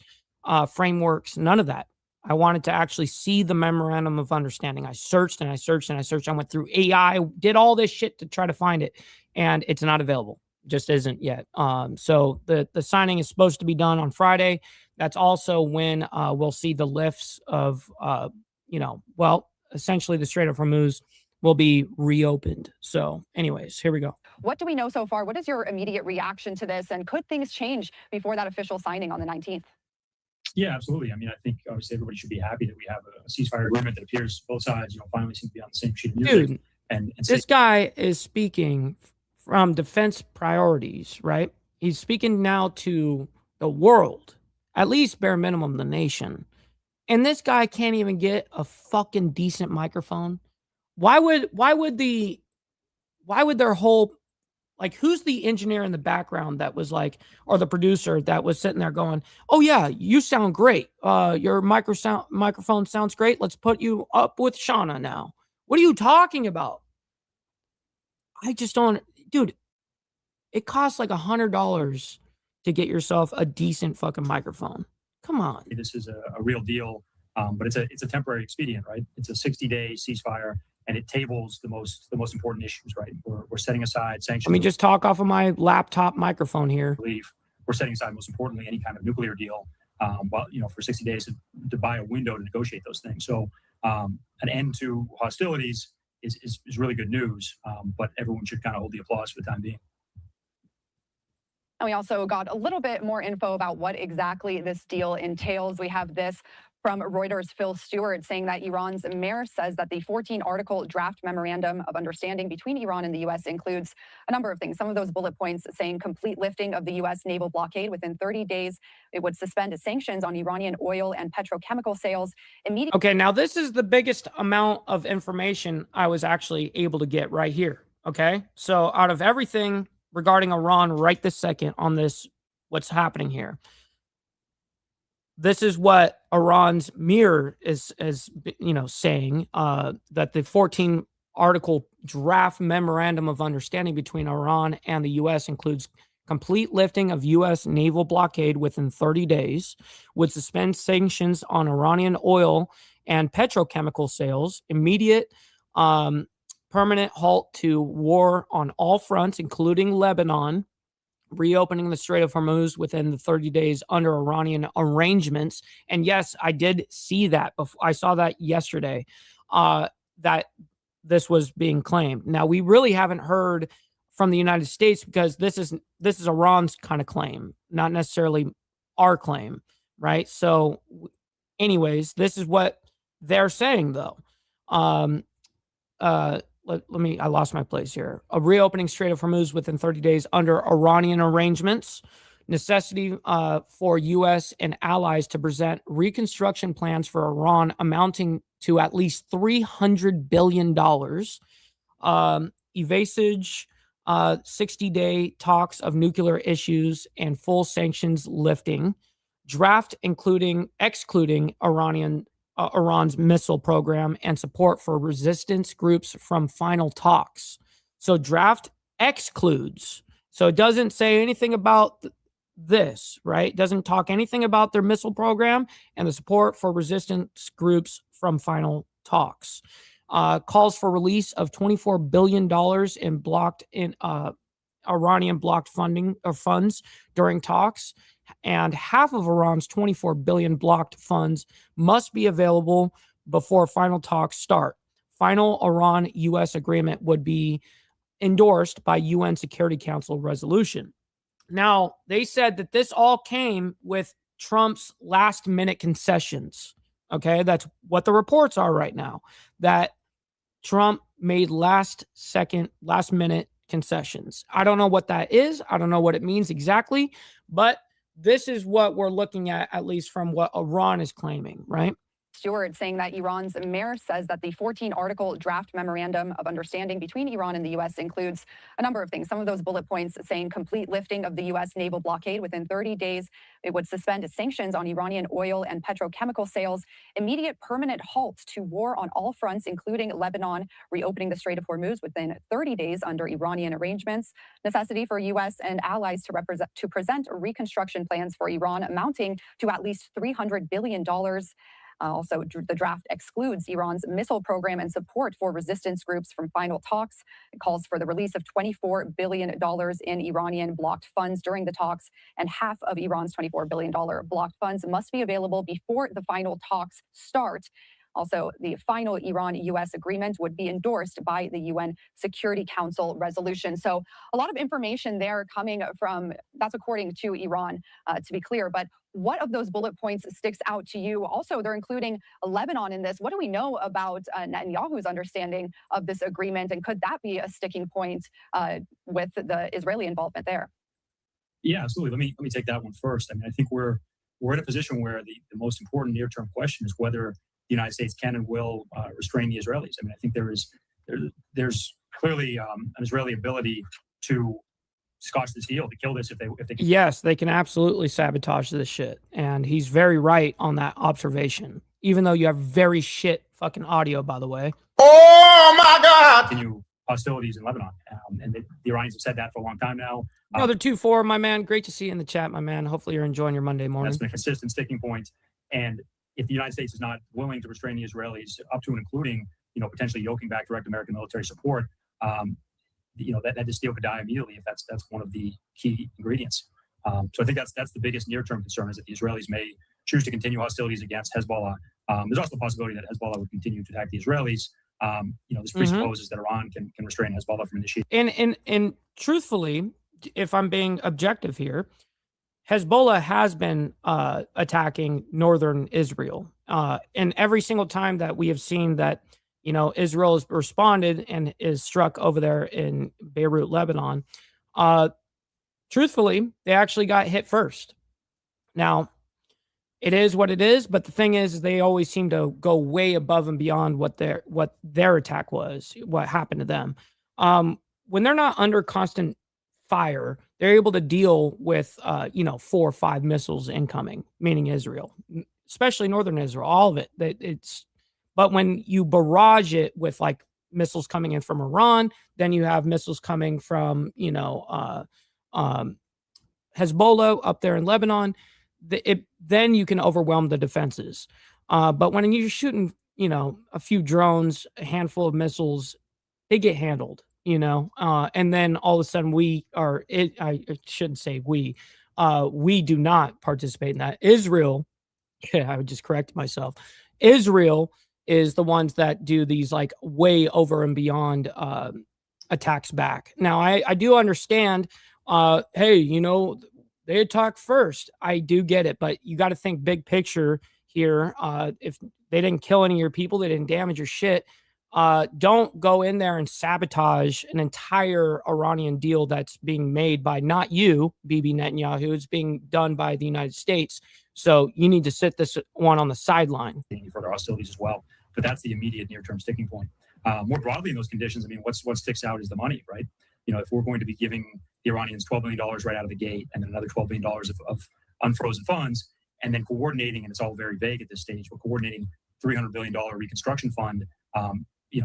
frameworks, none of that. I wanted to actually see the memorandum of understanding. I searched and I searched and I searched. I went through AI, did all this shit to try to find it, and it's not available. Just isn't yet. So the signing is supposed to be done on Friday. That's also when we'll see the lifts of, essentially the Strait of Hormuz will be reopened. So anyways, here we go.
What do we know so far? What is your immediate reaction to this? And could things change before that official signing on the 19th?
Yeah, absolutely. I mean, I think obviously everybody should be happy that we have a ceasefire agreement that appears both sides, finally seem to be on the same sheet of music.
Dude, and this guy is speaking from defense priorities, right? He's speaking now to the world, at least bare minimum, the nation. And this guy can't even get a fucking decent microphone. Why would their whole, like, who's the engineer in the background that was like, or the producer that was sitting there going, oh yeah, you sound great. Your microphone sounds great. Let's put you up with Shauna now. What are you talking about? I just don't, dude, it costs like $100 to get yourself a decent fucking microphone. Come on.
This is a real deal, but it's a temporary expedient, right? It's a 60-day ceasefire, and it tables the most important issues, right? We're setting aside sanctions.
Let me just talk off of my laptop microphone here.
We're setting aside, most importantly, any kind of nuclear deal, for 60 days to buy a window to negotiate those things. So an end to hostilities is really good news, but everyone should kind of hold the applause for the time being.
And we also got a little bit more info about what exactly this deal entails. We have this from Reuters' Phil Stewart saying that Iran's mayor says that the 14-article draft memorandum of understanding between Iran and the U.S. includes a number of things. Some of those bullet points saying complete lifting of the U.S. naval blockade within 30 days. It would suspend sanctions on Iranian oil and petrochemical sales immediately.
Okay, now this is the biggest amount of information I was actually able to get right here. Okay, so out of everything regarding Iran right this second on this, what's happening here, this is what Iran's mirror is saying, that the 14-article draft memorandum of understanding between Iran and the U.S. includes complete lifting of U.S. naval blockade within 30 days, would suspend sanctions on Iranian oil and petrochemical sales, immediate permanent halt to war on all fronts, including Lebanon, reopening the Strait of Hormuz within the 30 days under Iranian arrangements. And yes, I did see that. I saw that yesterday, that this was being claimed. Now, we really haven't heard from the United States because this is Iran's kind of claim, not necessarily our claim, right? So anyways, this is what they're saying, though. I lost my place here. A reopening Strait of Hormuz within 30 days under Iranian arrangements, necessity for U.S. and allies to present reconstruction plans for Iran amounting to at least $300 billion. Evasage, 60-day talks of nuclear issues and full sanctions lifting. Draft excluding Iran's missile program and support for resistance groups from final talks. So draft excludes. So it doesn't say anything about this, right? It doesn't talk anything about their missile program and the support for resistance groups from final talks. Calls for release of $24 billion in Iranian blocked funding or funds during talks. And half of Iran's $24 billion blocked funds must be available before final talks start. final Iran-U.S. agreement would be endorsed by UN Security Council resolution. Now, they said that this all came with Trump's last-minute concessions. Okay, that's what the reports are right now, that Trump made last-minute concessions. I don't know what that is. I don't know what it means exactly, but this is what we're looking at least from what Iran is claiming, right?
Stewart saying that Iran's mayor says that the 14-article draft memorandum of understanding between Iran and the U.S. includes a number of things. Some of those bullet points saying complete lifting of the U.S. naval blockade within 30 days. It would suspend sanctions on Iranian oil and petrochemical sales, immediate permanent halt to war on all fronts, including Lebanon, reopening the Strait of Hormuz within 30 days under Iranian arrangements, necessity for U.S. and allies to present reconstruction plans for Iran amounting to at least $300 billion. Also, the draft excludes Iran's missile program and support for resistance groups from final talks. It calls for the release of $24 billion in Iranian blocked funds during the talks, and half of Iran's $24 billion blocked funds must be available before the final talks start. Also, the final Iran-U.S. agreement would be endorsed by the UN Security Council resolution. So a lot of information there coming from, that's according to Iran, to be clear. But what of those bullet points sticks out to you? Also, they're including Lebanon in this. What do we know about Netanyahu's understanding of this agreement? And could that be a sticking point with the Israeli involvement there?
Yeah, absolutely. Let me take that one first. I mean, I think we're in a position where the most important near-term question is whether the United States can and will restrain the Israelis. I mean, I think there's clearly an Israeli ability to scotch this deal, to kill this if they can.
Yes, they can absolutely sabotage this shit. And he's very right on that observation, even though you have very shit fucking audio, by the way.
Oh my God!
Continue hostilities in Lebanon. And the Iranians have said that for a long time now.
Brother 2-4, my man. Great to see you in the chat, my man. Hopefully you're enjoying your Monday morning.
That's been a consistent sticking point. And if the United States is not willing to restrain the Israelis up to and including, potentially yoking back direct American military support, that this deal could die immediately if that's one of the key ingredients. So I think that's the biggest near-term concern, is that the Israelis may choose to continue hostilities against Hezbollah. There's also the possibility that Hezbollah would continue to attack the Israelis. This presupposes that Iran can restrain Hezbollah from initiating.
And truthfully, if I'm being objective here, Hezbollah has been attacking northern Israel. And every single time that we have seen that, Israel has responded and is struck over there in Beirut, Lebanon, truthfully, they actually got hit first. Now, it is what it is, but the thing is they always seem to go way above and beyond what their attack was, what happened to them. When they're not under constant fire, they're able to deal with 4 or 5 missiles incoming, meaning Israel, especially northern Israel, all of it. But when you barrage it with like missiles coming in from Iran, then you have missiles coming from Hezbollah up there in Lebanon. Then you can overwhelm the defenses. But when you're shooting, a few drones, a handful of missiles, they get handled. And then all of a sudden I shouldn't say we do not participate in that. Israel, I would just correct myself. Israel is the ones that do these like way over and beyond attacks back. Now, I do understand, hey, they attack first. I do get it, but you got to think big picture here. If they didn't kill any of your people, they didn't damage your shit, don't go in there and sabotage an entire Iranian deal that's being made by not you, Bibi Netanyahu. It's being done by the United States. So you need to sit this one on the sideline.
Further hostilities as well. But that's the immediate near-term sticking point. More broadly in those conditions, I mean, what sticks out is the money, right? If we're going to be giving the Iranians $12 billion right out of the gate and then another $12 billion of unfrozen funds, and then coordinating, and it's all very vague at this stage, we're coordinating $300 billion reconstruction fund.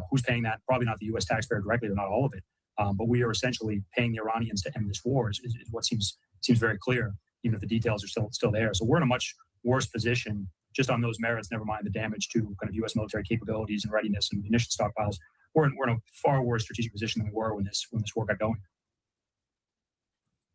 Who's paying that? Probably not the U.S. taxpayer directly, or not all of it. But we are essentially paying the Iranians to end this war is what seems very clear, even if the details are still there. So we're in a much worse position just on those merits, never mind the damage to kind of U.S. military capabilities and readiness and munition stockpiles. We're in a far worse strategic position than we were when this war got going.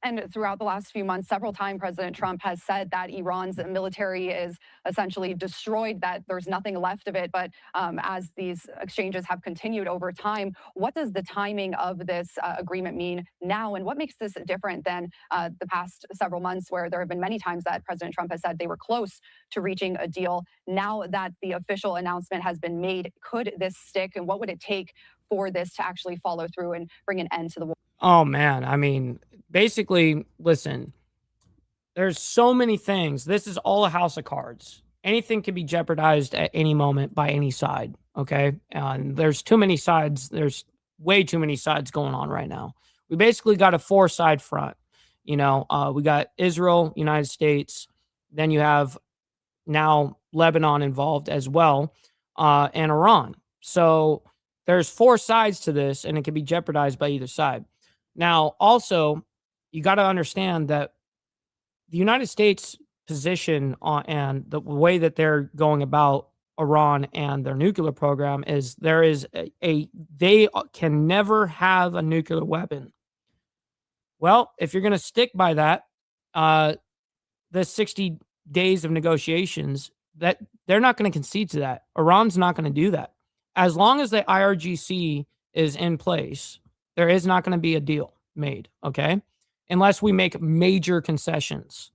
And throughout the last few months, several times, President Trump has said that Iran's military is essentially destroyed, that there's nothing left of it. But as these exchanges have continued over time, what does the timing of this agreement mean now? And what makes this different than the past several months, where there have been many times that President Trump has said they were close to reaching a deal? Now that the official announcement has been made, could this stick? And what would it take for this to actually follow through and bring an end to the war?
Oh, man. I mean, basically, listen, there's so many things. This is all a house of cards. Anything can be jeopardized at any moment by any side. Okay. And there's too many sides. There's way too many sides going on right now. We basically got a 4-side front. We got Israel, United States. Then you have now Lebanon involved as well, and Iran. So there's 4 sides to this, and it can be jeopardized by either side. Now, also, you got to understand that the United States position and the way that they're going about Iran and their nuclear program is they can never have a nuclear weapon. Well, if you're going to stick by that, the 60 days of negotiations, that they're not going to concede to that. Iran's not going to do that. As long as the IRGC is in place, there is not going to be a deal made, okay? Unless we make major concessions.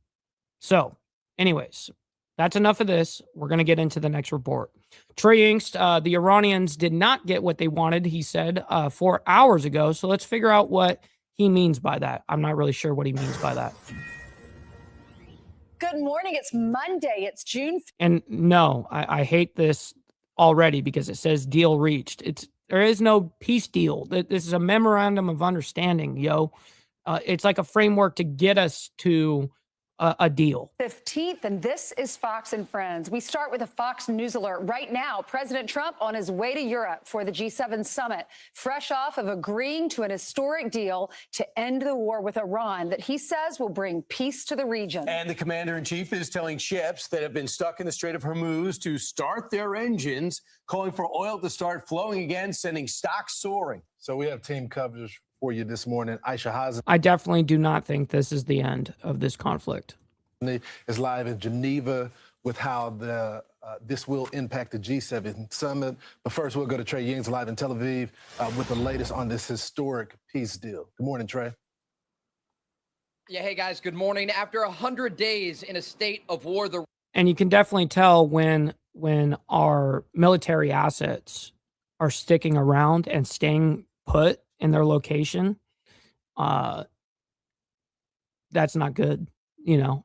So, anyways, that's enough of this. We're going to get into the next report. Trey Yingst, the Iranians did not get what they wanted, he said 4 hours ago. So let's figure out what he means by that. I'm not really sure what he means by that.
Good morning. It's Monday. It's June.
And no, I hate this already because it says deal reached. There is no peace deal. This is a memorandum of understanding, yo. It's like a framework to get us to a deal.
15th, and this is Fox and Friends. We start with a Fox News alert. Right now, President Trump on his way to Europe for the G7 summit, fresh off of agreeing to an historic deal to end the war with Iran that he says will bring peace to the region.
And the commander-in-chief is telling ships that have been stuck in the Strait of Hormuz to start their engines, calling for oil to start flowing again, sending stocks soaring.
So we have team coverage for you this morning. Aisha Hazen.
I definitely do not think this is the end of this conflict.
Is live in Geneva with how this will impact the G7 summit. But first, we'll go to Trey Yingst live in Tel Aviv with the latest on this historic peace deal. Good morning, Trey.
Yeah, hey guys, good morning. After 100 days in a state of war,
and you can definitely tell when our military assets are sticking around and staying put in their location, that's not good,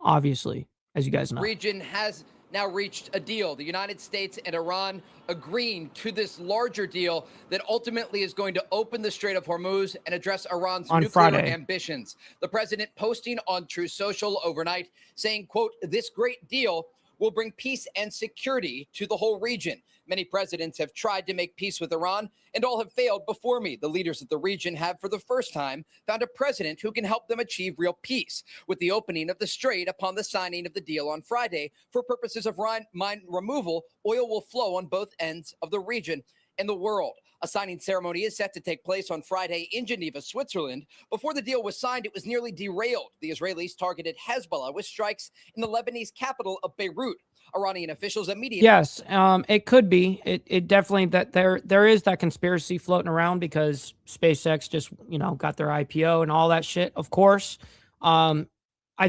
obviously, as you guys know.
The region has now reached a deal. The United States and Iran agreeing to this larger deal that ultimately is going to open the Strait of Hormuz and address Iran's nuclear ambitions. The president posting on True Social overnight saying, quote, "This great deal will bring peace and security to the whole region. Many presidents have tried to make peace with Iran and all have failed before me. The leaders of the region have, for the first time, found a president who can help them achieve real peace. With the opening of the strait upon the signing of the deal on Friday, for purposes of mine removal, oil will flow on both ends of the region and the world. A signing ceremony is set to take place on Friday in Geneva, Switzerland. Before the deal was signed, it was nearly derailed. The Israelis targeted Hezbollah with strikes in the Lebanese capital of Beirut. Iranian officials immediately.
Yes, it could be. It definitely that there is that conspiracy floating around because SpaceX just got their IPO and all that shit. Of course, I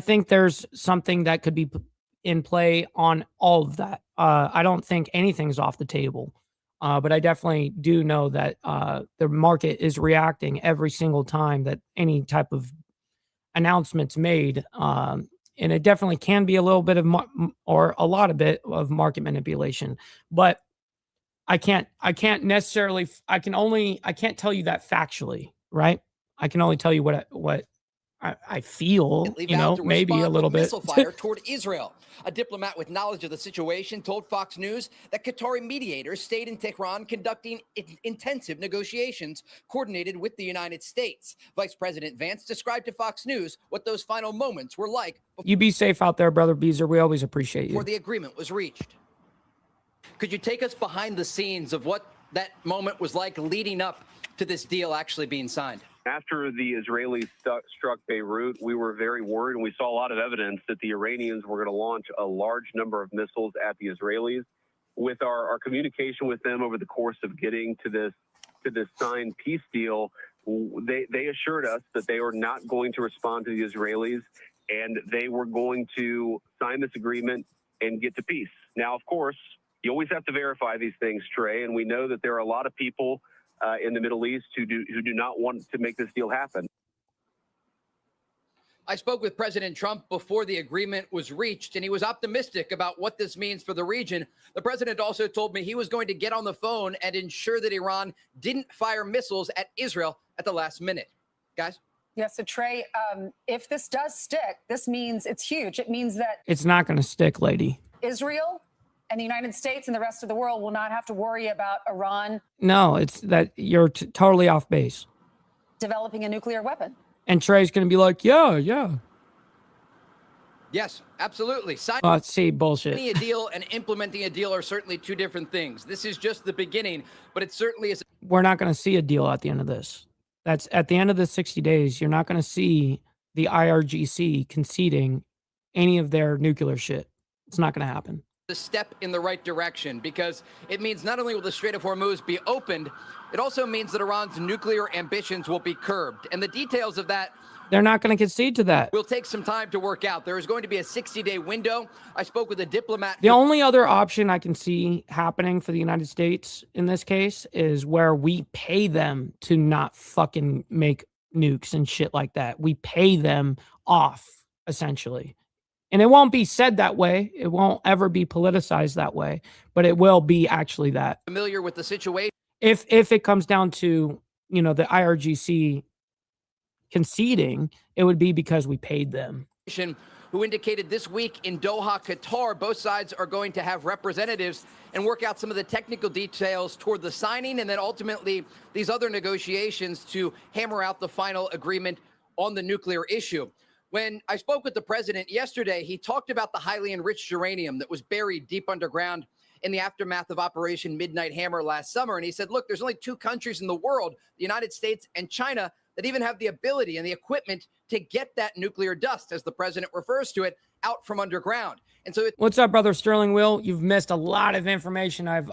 think there's something that could be in play on all of that. I don't think anything's off the table, but I definitely do know that the market is reacting every single time that any type of announcement's made. And it definitely can be a little bit of or a lot of bit of market manipulation, but I can't necessarily, I can't tell you that factually, right? I can only tell you what I feel, maybe a little bit.
Missile fire toward Israel. A diplomat with knowledge of the situation told Fox News that Qatari mediators stayed in Tehran conducting intensive negotiations coordinated with the United States. Vice President Vance described to Fox News what those final moments were like.
You be safe out there, brother Beezer. We always appreciate you.
Before the agreement was reached. Could you take us behind the scenes of what that moment was like leading up to this deal actually being signed?
After the Israelis struck Beirut, we were very worried, and we saw a lot of evidence that the Iranians were going to launch a large number of missiles at the Israelis. With our communication with them over the course of getting to this signed peace deal, they assured us that they were not going to respond to the Israelis, and they were going to sign this agreement and get to peace. Now, of course, you always have to verify these things, Trey, and we know that there are a lot of people in the Middle East who do not want to make this deal happen.
I spoke with President Trump before the agreement was reached, and he was optimistic about what this means for the region. The president also told me he was going to get on the phone and ensure that Iran didn't fire missiles at Israel at the last minute. Guys?
Yeah, so Trey, if this does stick, this means it's huge. It means that
It's not going to stick, lady.
Israel and the United States and the rest of the world will not have to worry about Iran
No, it's that you're totally off base.
developing a nuclear weapon.
And Trey's going to be like, yeah.
Yes, absolutely.
See, bullshit.
Signing a deal and implementing a deal are certainly two different things. This is just the beginning, but it certainly is.
We're not going to see a deal at the end of this. That's at the end of the 60 days. You're not going to see the IRGC conceding any of their nuclear shit. It's not going to happen.
The step in the right direction, because it means not only will the Strait of Hormuz be opened, it also means that Iran's nuclear ambitions will be curbed. And the details of that
They're not going to concede to that.
will take some time to work out. There is going to be a 60-day window. I spoke with a diplomat.
The only other option I can see happening for the United States in this case is where we pay them to not fucking make nukes and shit like that. We pay them off, essentially. And it won't be said that way. It won't ever be politicized that way, but it will be actually that.
Familiar with the situation.
If it comes down to, the IRGC conceding, it would be because we paid them.
Who indicated this week in Doha, Qatar, both sides are going to have representatives and work out some of the technical details toward the signing and then ultimately these other negotiations to hammer out the final agreement on the nuclear issue. When I spoke with the president yesterday, he talked about the highly enriched uranium that was buried deep underground in the aftermath of Operation Midnight Hammer last summer. And he said, look, there's only two countries in the world, the United States and China, that even have the ability and the equipment to get that nuclear dust, as the president refers to it, out from underground. And so
What's up, brother Sterling Will? You've missed a lot of information. I've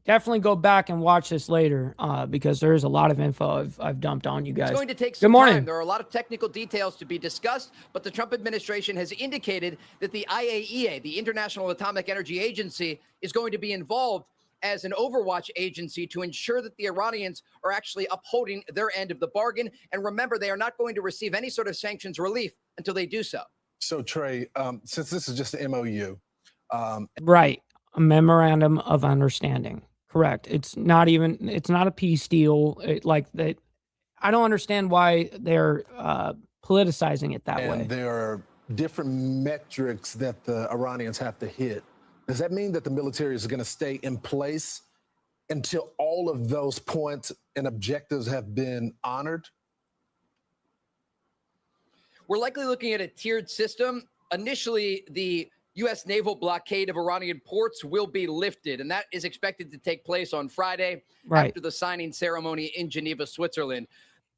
definitely go back and watch this later because there's a lot of info I've dumped on you guys.
It's going to take
Good
some
morning.
time. There are a lot of technical details to be discussed, but the Trump administration has indicated that the IAEA, the International Atomic Energy Agency, is going to be involved as an overwatch agency to ensure that the Iranians are actually upholding their end of the bargain. And remember, they are not going to receive any sort of sanctions relief until they do so.
So, Trey, since this is just an MOU.
Right. A memorandum of understanding. Correct. It's not a peace deal like that. I don't understand why they're politicizing it that way.
And there are different metrics that the Iranians have to hit. Does that mean that the military is going to stay in place until all of those points and objectives have been honored?
We're likely looking at a tiered system. Initially, the U.S. naval blockade of Iranian ports will be lifted, and that is expected to take place on Friday after the signing ceremony in Geneva, Switzerland.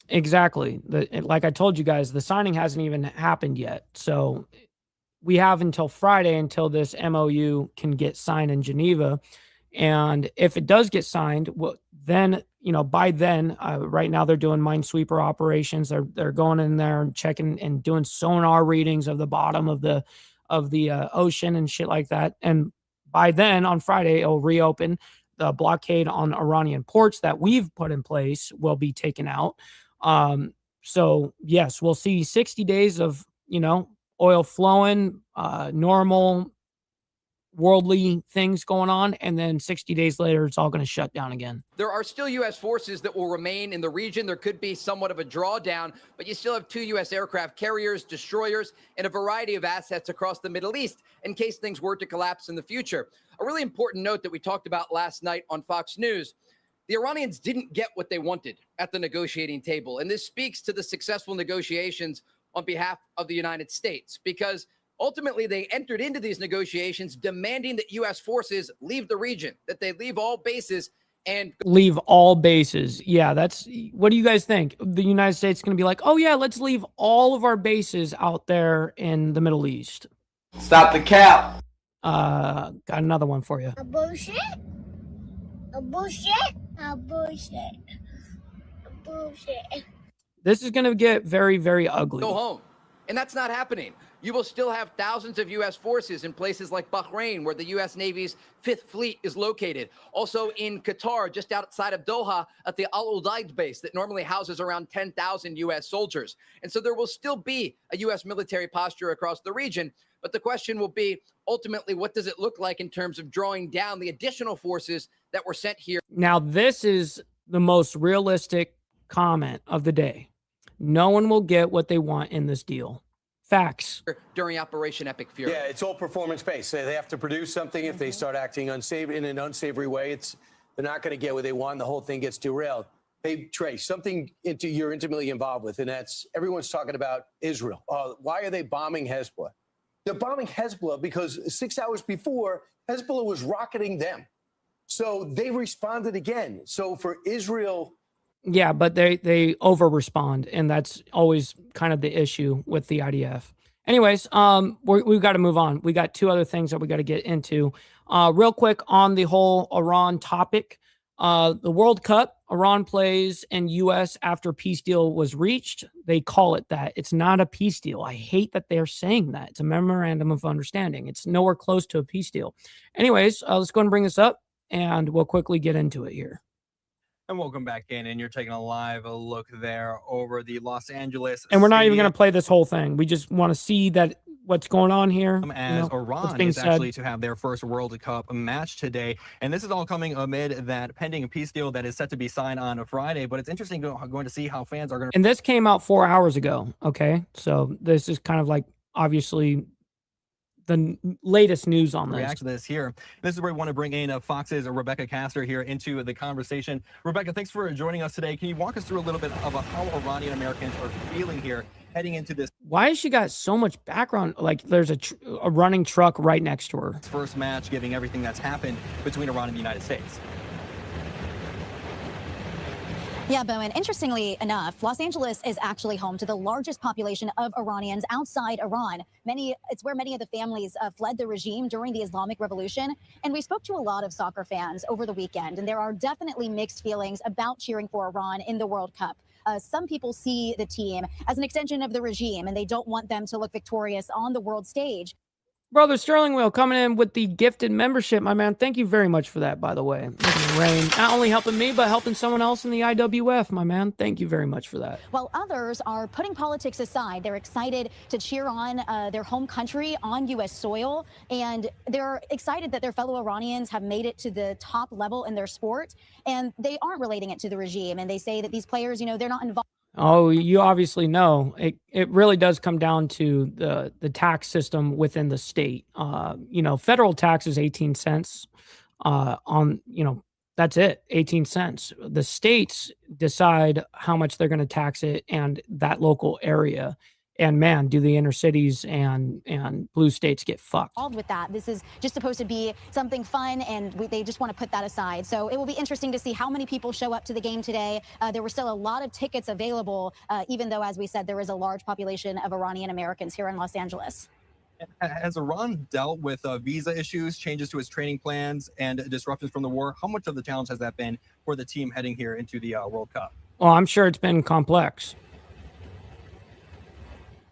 Exactly. Like I told you guys, the signing hasn't even happened yet. So we have until Friday until this MOU can get signed in Geneva. And if it does get signed, then, by then, right now they're doing minesweeper operations. They're going in there and checking and doing sonar readings of the bottom of the ocean and shit like that. And by then on Friday, it'll reopen. The blockade on Iranian ports that we've put in place will be taken out. So yes, we'll see 60 days of, oil flowing, normal worldly things going on. And then 60 days later, it's all going to shut down again.
There are still U.S. forces that will remain in the region. There could be somewhat of a drawdown, but you still have 2 U.S. aircraft carriers, destroyers, and a variety of assets across the Middle East in case things were to collapse in the future. A really important note that we talked about last night on Fox News: the Iranians didn't get what they wanted at the negotiating table. And this speaks to the successful negotiations on behalf of the United States, because ultimately they entered into these negotiations demanding that U.S. forces leave the region, that they leave all bases and
leave all bases. Yeah, that's what do you guys think? The United States is going to be like, oh yeah, let's leave all of our bases out there in the Middle East.
Stop the cap.
Got another one for you.
A bullshit. A bullshit. A bullshit. A bullshit.
This is going to get very, very ugly.
go home. And that's not happening. You will still have thousands of U.S. forces in places like Bahrain, where the U.S. Navy's 5th Fleet is located. Also in Qatar, just outside of Doha, at the Al Udeid base that normally houses around 10,000 U.S. soldiers. And so there will still be a U.S. military posture across the region. But the question will be, ultimately, what does it look like in terms of drawing down the additional forces that were sent here?
Now, this is the most realistic comment of the day. No one will get what they want in this deal. Facts.
During Operation Epic Fury.
Yeah, it's all performance-based. They have to produce something. If they start acting in an unsavory way, they're not going to get what they want. The whole thing gets derailed. Hey, Trey, something you're intimately involved with, and that's everyone's talking about Israel. Why are they bombing Hezbollah? They're bombing Hezbollah because 6 hours before, Hezbollah was rocketing them. So they responded again. So for Israel...
Yeah, but they over respond, and that's always kind of the issue with the IDF. Anyways, we've got to move on. We got two other things that we got to get into. Real quick on the whole Iran topic. The World Cup, Iran plays in U.S. after peace deal was reached. They call it that. It's not a peace deal. I hate that they're saying that. It's a memorandum of understanding. It's nowhere close to a peace deal. Anyways, let's go and bring this up, and we'll quickly get into it here.
And welcome back in, and you're taking a live look there over the Los Angeles.
And we're not even going to play this whole thing. We just want to see that what's going on here.
As Iran is actually to have their first World Cup match today. And this is all coming amid that pending peace deal that is set to be signed on a Friday. But it's interesting going to see how fans are going to...
And this came out 4 hours ago, okay? So this is kind of like, obviously... the latest news on this.
React to this here. This is where we want to bring in Fox's Rebecca Castor here into the conversation. Rebecca, thanks for joining us today. Can you walk us through a little bit about how Iranian Americans are feeling here heading into this?
Why has she got so much background? Like there's a running truck right next to her.
First match, giving everything that's happened between Iran and the United States.
Yeah, Bowen, interestingly enough, Los Angeles is actually home to the largest population of Iranians outside Iran. It's where many of the families fled the regime during the Islamic Revolution. And we spoke to a lot of soccer fans over the weekend, and there are definitely mixed feelings about cheering for Iran in the World Cup. Some people see the team as an extension of the regime, and they don't want them to look victorious on the world stage.
Brother Sterling Wheel coming in with the gifted membership, my man. Thank you very much for that, by the way. Rain, not only helping me, but helping someone else in the IWF, my man. Thank you very much for that.
While others are putting politics aside, they're excited to cheer on their home country on U.S. soil, and they're excited that their fellow Iranians have made it to the top level in their sport, and they aren't relating it to the regime, and they say that these players, they're not involved.
Oh, you obviously know it really does come down to the tax system within the state. Federal tax is 18 cents that's it, 18 cents. The states decide how much they're going to tax it and that local area. And man, do the inner cities and blue states get fucked.
With that, this is just supposed to be something fun, and they just want to put that aside. So it will be interesting to see how many people show up to the game today. There were still a lot of tickets available, even though, as we said, there is a large population of Iranian Americans here in Los Angeles.
Has Iran dealt with visa issues, changes to its training plans, and disruptions from the war? How much of the challenge has that been for the team heading here into the World Cup?
Well, I'm sure it's been complex.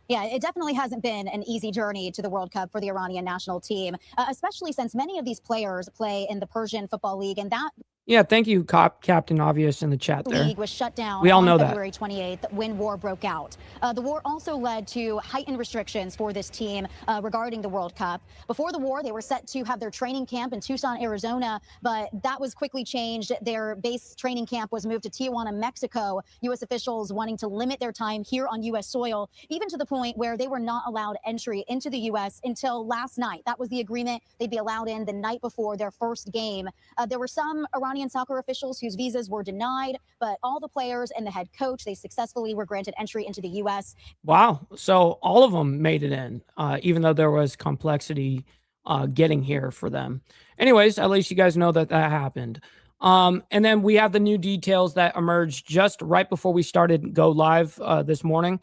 Yeah, it definitely hasn't been an easy journey to the World Cup for the Iranian national team, especially since many of these players play in the Persian Football League, and that...
Yeah, thank you, Captain Obvious in the chat there.
The league was shut down
we all know
on
that.
February 28th when war broke out. The war also led to heightened restrictions for this team regarding the World Cup. Before the war, they were set to have their training camp in Tucson, Arizona, but that was quickly changed. Their base training camp was moved to Tijuana, Mexico. U.S. officials wanting to limit their time here on U.S. soil, even to the point where they were not allowed entry into the U.S. until last night. That was the agreement. They'd be allowed in the night before their first game. There were some Iranian soccer officials whose visas were denied, but all the players and the head coach, they successfully were granted entry into the U.S.
Wow. So all of them made it in, even though there was complexity getting here for them. Anyways, at least you guys know that happened. And then we have the new details that emerged just right before we started go live this morning.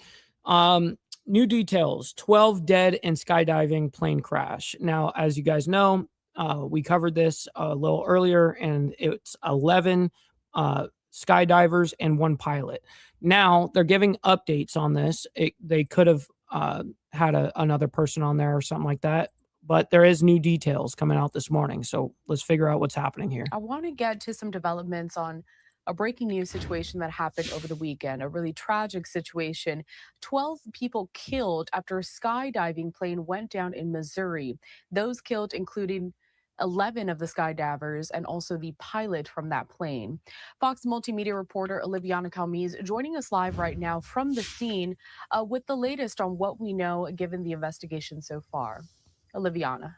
New details, 12 dead in skydiving plane crash. Now, as you guys know, we covered this a little earlier, and it's 11 skydivers and 1 pilot. Now, they're giving updates on this. They could have had another person on there or something like that, but there is new details coming out this morning. So let's figure out what's happening here.
I want to get to some developments on a breaking news situation that happened over the weekend, a really tragic situation. 12 people killed after a skydiving plane went down in Missouri. Those killed including 11 of the skydivers and also the pilot from that plane. Fox multimedia reporter Oliviana Calmes joining us live right now from the scene with the latest on what we know given the investigation so far. Oliviana.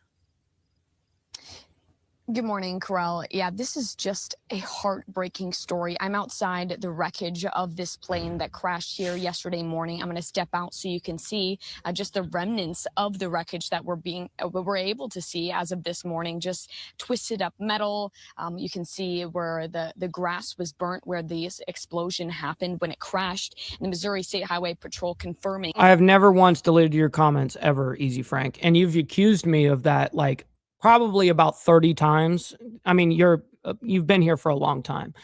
Good morning, Corral. Yeah, this is just a heartbreaking story. I'm outside the wreckage of this plane that crashed here yesterday morning. I'm going to step out so you can see just the remnants of the wreckage that we're able to see as of this morning. Just twisted up metal. You can see where the grass was burnt where this explosion happened when it crashed. And the Missouri State Highway Patrol confirming.
I have never once deleted your comments ever, Easy Frank. And you've accused me of that like probably about 30 times. I mean, you've been here for a long time.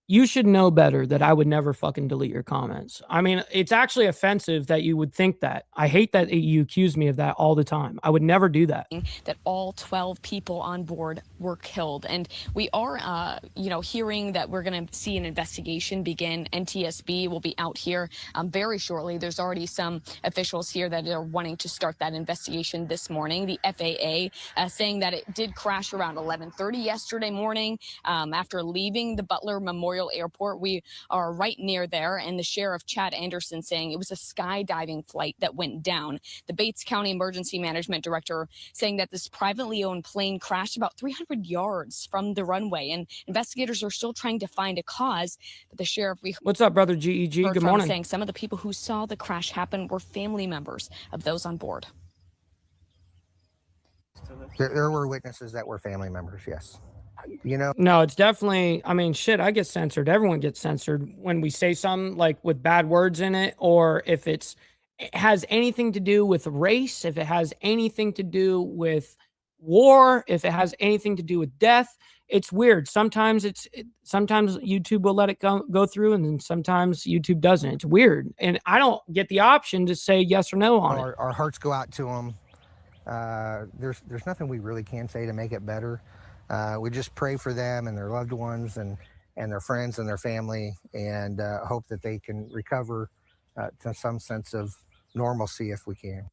You should know better that I would never fucking delete your comments. I mean, it's actually offensive that you would think that. I hate that you accuse me of that all the time. I would never do that.
That all 12 people on board were killed. And we are, hearing that we're going to see an investigation begin. NTSB will be out here very shortly. There's already some officials here that are wanting to start that investigation this morning. The FAA saying that it did crash around 11:30 yesterday morning after leaving the Butler Memorial Airport. We are right near there, and the sheriff Chad Anderson saying it was a skydiving flight that went down. The Bates County Emergency Management Director saying that this privately owned plane crashed about 300 yards from the runway, and investigators are still trying to find a cause. But the sheriff,
what's up, brother GEG? Good morning.
Saying some of the people who saw the crash happen were family members of those on board.
There were witnesses that were family members, yes.
No, it's definitely, I mean, shit, I get censored. Everyone gets censored when we say something like with bad words in it, or if it has anything to do with race, if it has anything to do with war, if it has anything to do with death. It's weird. Sometimes sometimes YouTube will let it go through, and then sometimes YouTube doesn't. It's weird. And I don't get the option to say yes or no on it.
Our hearts go out to them. There's nothing we really can say to make it better. We just pray for them and their loved ones and their friends and their family, and hope that they can recover to some sense of normalcy if we can.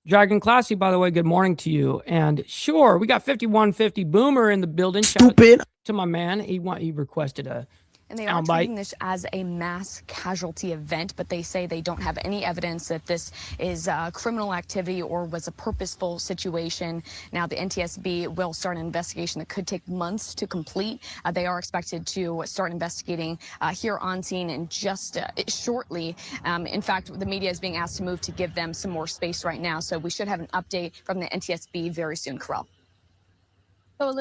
Dragon Classy, by the way, good morning to you. And sure, we got 5150 Boomer in the building. Stupid. To my man, he requested a
And they are treating this as a mass casualty event, but they say they don't have any evidence that this is criminal activity or was a purposeful situation. Now, the NTSB will start an investigation that could take months to complete. They are expected to start investigating here on scene in just shortly. In fact, the media is being asked to move to give them some more space right now, so we should have an update from the NTSB very soon, Corral.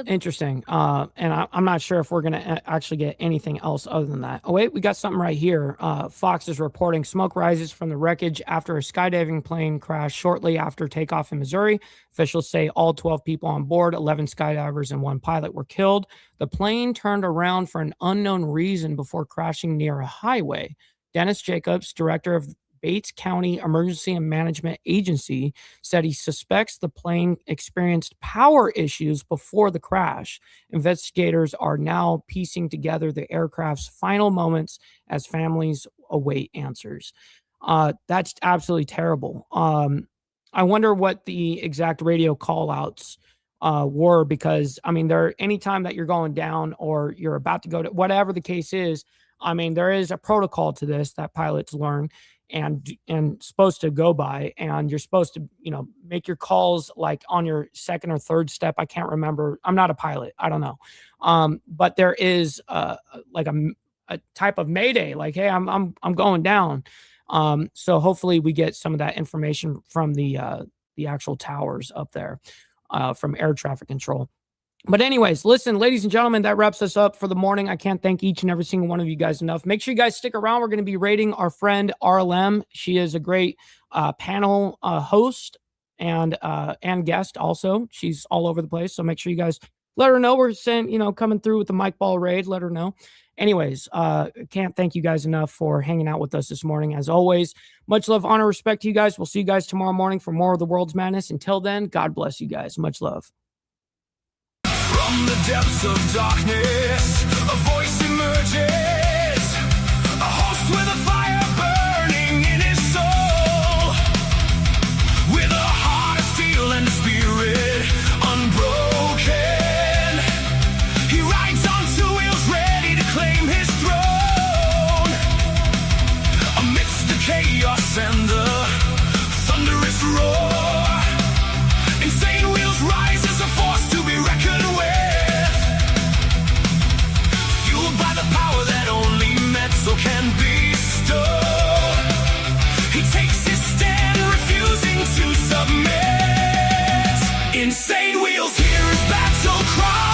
Interesting. And I'm not sure if we're going to actually get anything else other than that. Oh, wait, we got something right here. Fox is reporting smoke rises from the wreckage after a skydiving plane crashed shortly after takeoff in Missouri. Officials say all 12 people on board, 11 skydivers and 1 pilot were killed. The plane turned around for an unknown reason before crashing near a highway. Dennis Jacobs, director of Bates County Emergency and Management Agency, said he suspects the plane experienced power issues before the crash. Investigators are now piecing together the aircraft's final moments as families await answers. That's absolutely terrible. I wonder what the exact radio call-outs were, because, I mean, anytime that you're going down or you're about to go to, whatever the case is, I mean, there is a protocol to this that pilots learn and supposed to go by, and you're supposed to, make your calls like on your second or third step. I can't remember. I'm not a pilot. I don't know. But there is like a type of mayday, like, hey, I'm going down. So hopefully we get some of that information from the actual towers up there, from air traffic control. But anyways, listen, ladies and gentlemen, that wraps us up for the morning. I can't thank each and every single one of you guys enough. Make sure you guys stick around. We're going to be rating our friend RLM. She is a great panel host and guest also. She's all over the place. So make sure you guys let her know we're coming through with the Mike Ball raid. Let her know. Anyways, can't thank you guys enough for hanging out with us this morning. As always, much love, honor, respect to you guys. We'll see you guys tomorrow morning for more of the World's Madness. Until then, God bless you guys. Much love.
From the depths of darkness, a voice emerges, a host with a fire burning in his soul, with a heart of steel and a spirit unbroken. He rides on two wheels, ready to claim his throne, amidst the chaos and the thunderous roar. Insane wheels rise as a force to be reckoned with. Power that only metal can bestow. He takes his stand, refusing to submit. Insane wheels hear his battle cry.